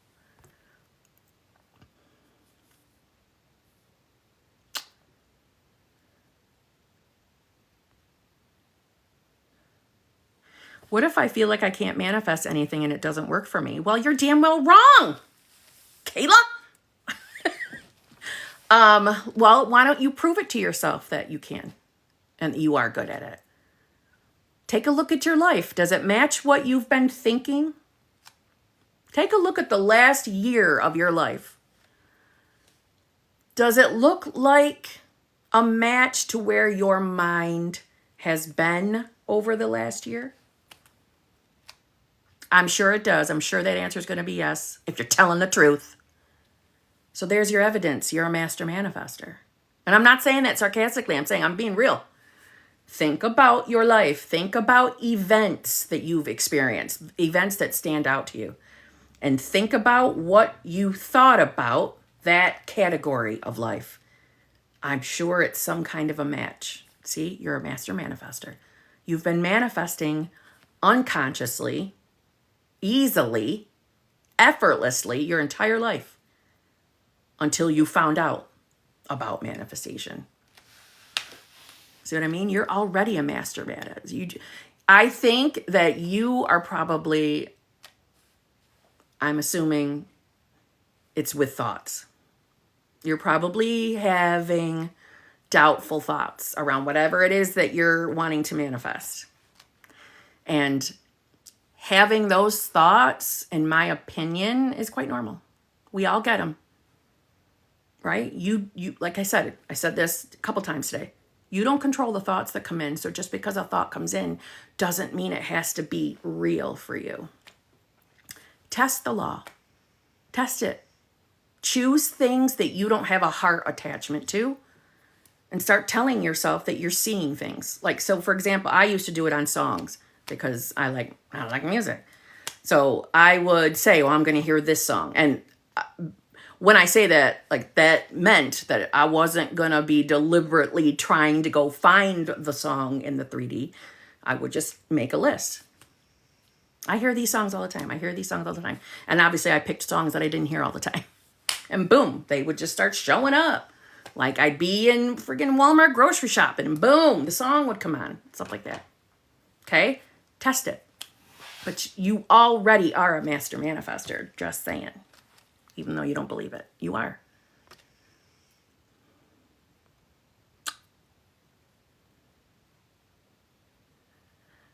What if I feel like I can't manifest anything and it doesn't work for me? Well, you're damn well wrong, Kayla. Well, why don't you prove it to yourself that you can and you are good at it? Take a look at your life. Does it match what you've been thinking? Take a look at the last year of your life. Does it look like a match to where your mind has been over the last year? I'm sure it does. I'm sure that answer is going to be yes, if you're telling the truth. So there's your evidence. You're a master manifester. And I'm not saying that sarcastically. I'm saying I'm being real. Think about your life. Think about events that you've experienced, events that stand out to you. And think about what you thought about that category of life. I'm sure it's some kind of a match. See, you're a master manifester. You've been manifesting unconsciously, easily, effortlessly your entire life until you found out about manifestation. See what I mean? You're already a master manifester. I think that you are probably, I'm assuming it's with thoughts. You're probably having doubtful thoughts around whatever it is that you're wanting to manifest. And having those thoughts, in my opinion, is quite normal. We all get them. Right? You like I said this a couple times today. You don't control the thoughts that come in. So just because a thought comes in doesn't mean it has to be real for you. Test the law. Test it. Choose things that you don't have a heart attachment to and start telling yourself that you're seeing things. Like, so for example, I used to do it on songs because I like music. So I would say, well, I'm going to hear this song. And when I say that, like, that meant that I wasn't going to be deliberately trying to go find the song in the 3D. I would just make a list. I hear these songs all the time. And obviously I picked songs that I didn't hear all the time. And boom, they would just start showing up. Like I'd be in friggin' Walmart grocery shopping and boom, the song would come on. Stuff like that. Okay? Test it. But you already are a master manifester. Just saying. Even though you don't believe it. You are.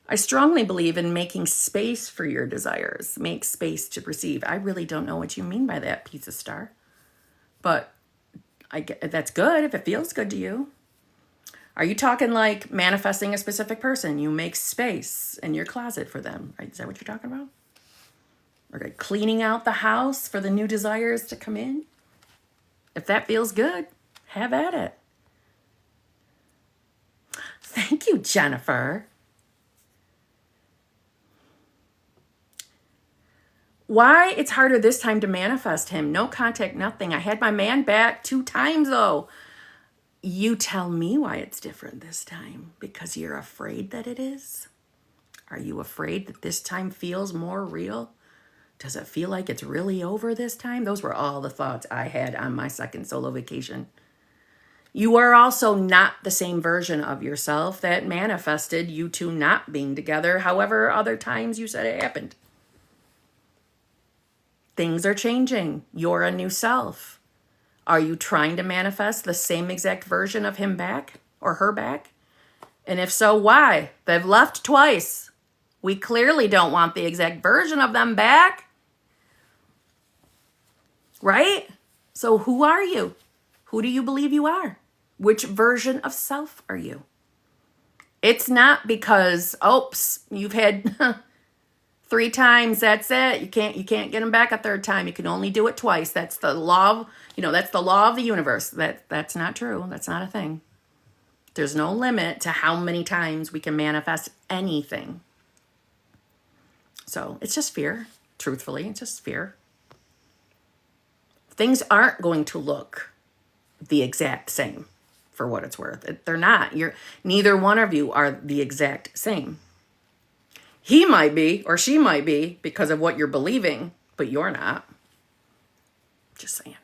I strongly believe in making space for your desires. Make space to receive. I really don't know what you mean by that, pizza star. But I get, that's good if it feels good to you. Are you talking like manifesting a specific person? You make space in your closet for them, right? Is that what you're talking about? Or like cleaning out the house for the new desires to come in? If that feels good, have at it. Thank you, Jennifer. Why it's harder this time to manifest him? No contact, nothing. I had my man back 2 times though. You tell me why it's different this time. Because you're afraid that it is? Are you afraid that this time feels more real? Does it feel like it's really over this time? Those were all the thoughts I had on my second solo vacation. You are also not the same version of yourself that manifested you two not being together, however other times you said it happened. Things are changing. You're a new self. Are you trying to manifest the same exact version of him back or her back? And if so, why? They've left twice. We clearly don't want the exact version of them back. Right? So who are you? Who do you believe you are? Which version of self are you? It's not because, oops, you've had 3 times, that's it. You can't get them back a 3rd time. You can only do it twice. That's the law of, that's the law of the universe. That's not true. That's not a thing. There's no limit to how many times we can manifest anything. So it's just fear. Truthfully, it's just fear. Things aren't going to look the exact same for what it's worth. They're not. Neither one of you are the exact same. He might be, or she might be, because of what you're believing, but you're not. Just saying.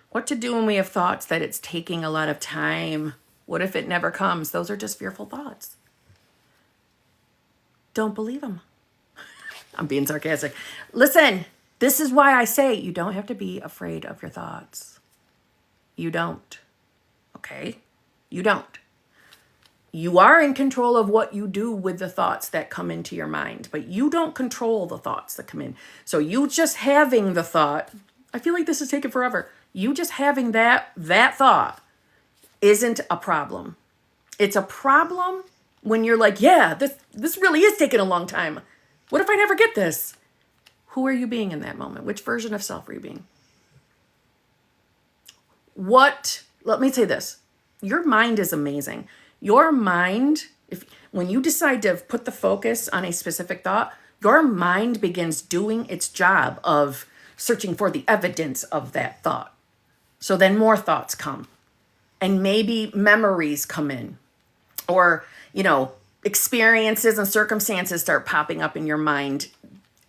What to do when we have thoughts that it's taking a lot of time? What if it never comes? Those are just fearful thoughts. Don't believe them. I'm being sarcastic. Listen, this is why I say you don't have to be afraid of your thoughts. You don't. Okay? You don't. You are in control of what you do with the thoughts that come into your mind, but you don't control the thoughts that come in. So you just having the thought, I feel like this is taking forever. You just having that thought isn't a problem. It's a problem when you're like, yeah, this really is taking a long time. What if I never get this? Who are you being in that moment? Which version of self are you being? Let me say this. Your mind is amazing. Your mind, when you decide to put the focus on a specific thought, your mind begins doing its job of searching for the evidence of that thought. So then more thoughts come, and maybe memories come in, or, experiences and circumstances start popping up in your mind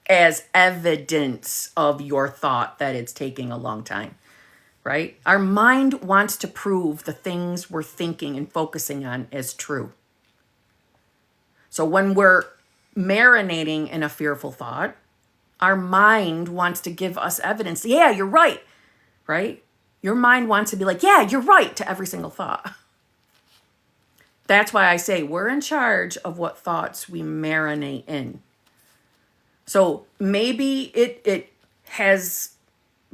as evidence of your thought that it's taking a long time, right? Our mind wants to prove the things we're thinking and focusing on as true. So when we're marinating in a fearful thought, our mind wants to give us evidence. Yeah, you're right, right? Your mind wants to be like, yeah, you're right to every single thought. That's why I say we're in charge of what thoughts we marinate in. So maybe it has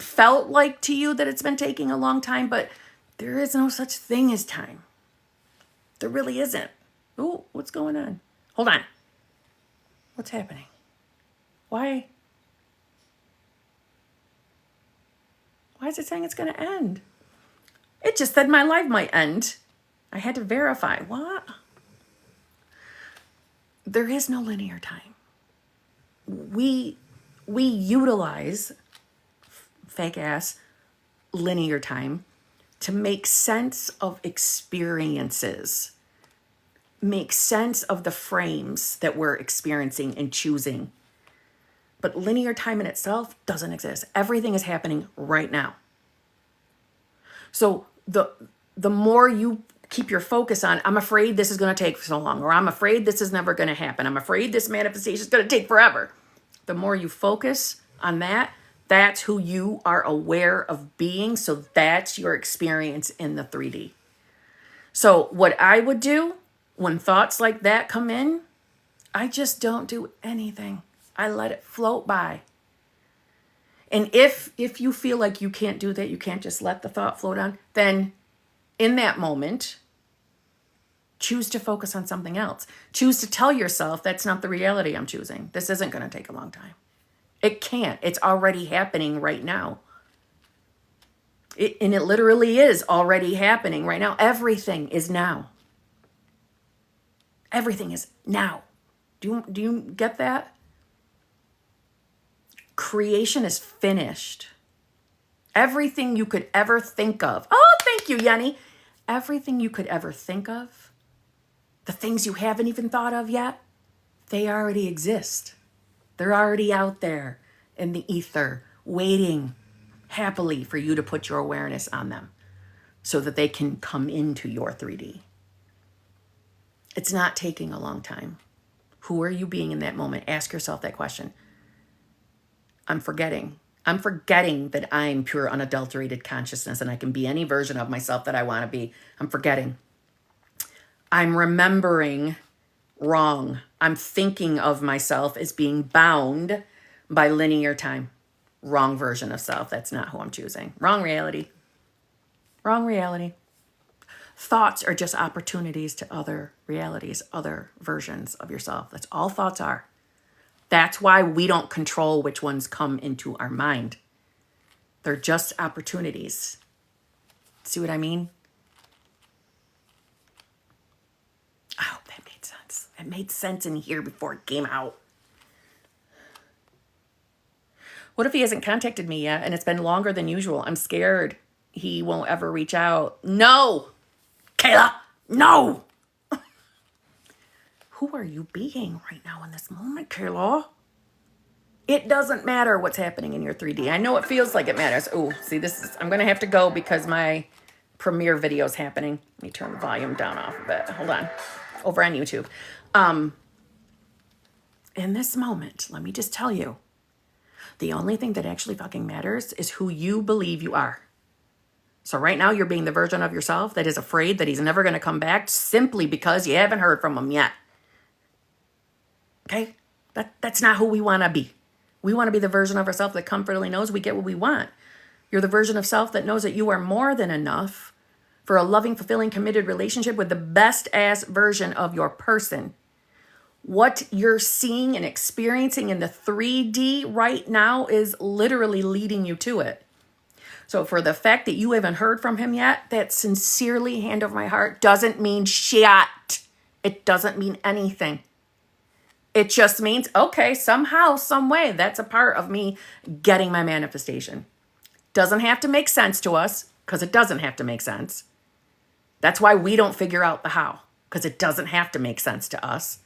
felt like to you that it's been taking a long time, but there is no such thing as time. There really isn't. Oh, what's going on? Hold on. What's happening? Why is it saying it's going to end? It just said my life might end. I had to verify. What? There is no linear time. We utilize fake ass linear time to make sense of experiences, make sense of the frames that we're experiencing and choosing. But linear time in itself doesn't exist. Everything is happening right now. So the more you keep your focus on, I'm afraid this is going to take so long, or I'm afraid this is never going to happen. I'm afraid this manifestation is going to take forever. The more you focus on that, that's who you are aware of being. So that's your experience in the 3D. So what I would do when thoughts like that come in, I just don't do anything. I let it float by. And if you feel like you can't do that, you can't just let the thought float on, then in that moment, choose to focus on something else. Choose to tell yourself that's not the reality I'm choosing. This isn't going to take a long time. It can't. It's already happening right now. And it literally is already happening right now. Everything is now. Everything is now. Do you get that? Creation is finished. Everything you could ever think of. Oh, thank you, Yenny. Everything you could ever think of, the things you haven't even thought of yet, they already exist. They're already out there in the ether, waiting happily for you to put your awareness on them so that they can come into your 3D. It's not taking a long time. Who are you being in that moment? Ask yourself that question. I'm forgetting that I'm pure unadulterated consciousness and I can be any version of myself that I want to be. I'm forgetting. I'm remembering wrong. I'm thinking of myself as being bound by linear time. Wrong version of self. That's not who I'm choosing. Wrong reality. Wrong reality. Thoughts are just opportunities to other realities, other versions of yourself. That's all thoughts are. That's why we don't control which ones come into our mind. They're just opportunities. See what I mean? I hope that made sense. It made sense in here before it came out. What if he hasn't contacted me yet and it's been longer than usual? I'm scared he won't ever reach out. No, Kayla, no. Who are you being right now in this moment, Kayla? It doesn't matter what's happening in your 3D. I know it feels like it matters. Oh, see, I'm going to have to go because my premiere video is happening. Let me turn the volume down off a bit. Hold on. Over on YouTube. In this moment, let me just tell you, the only thing that actually fucking matters is who you believe you are. So right now you're being the version of yourself that is afraid that he's never going to come back simply because you haven't heard from him yet. Okay? That's not who we want to be. We want to be the version of ourselves that comfortably knows we get what we want. You're the version of self that knows that you are more than enough for a loving, fulfilling, committed relationship with the best ass version of your person. What you're seeing and experiencing in the 3D right now is literally leading you to it. So for the fact that you haven't heard from him yet, that sincerely, hand over my heart, doesn't mean shit. It doesn't mean anything. It just means, okay, somehow, some way, that's a part of me getting my manifestation. Doesn't have to make sense to us, because it doesn't have to make sense. That's why we don't figure out the how, because it doesn't have to make sense to us.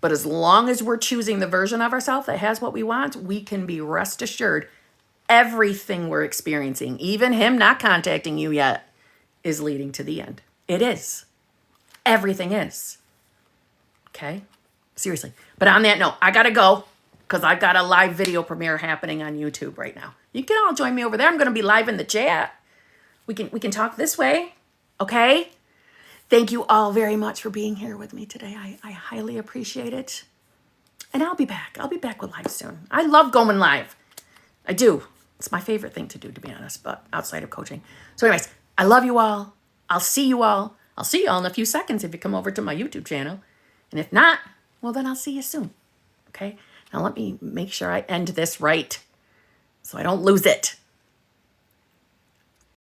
But as long as we're choosing the version of ourselves that has what we want, we can be rest assured everything we're experiencing, even him not contacting you yet, is leading to the end. It is. Everything is. Okay? Seriously. But on that note, I got to go because I've got a live video premiere happening on YouTube right now. You can all join me over there. I'm going to be live in the chat. We can talk this way. Okay? Thank you all very much for being here with me today. I highly appreciate it. And I'll be back. I'll be back with live soon. I love going live. I do. It's my favorite thing to do, to be honest, but outside of coaching. So anyways, I love you all. I'll see you all. I'll see you all in a few seconds if you come over to my YouTube channel. And if not, well, then I'll see you soon. Okay? Now let me make sure I end this right so I don't lose it.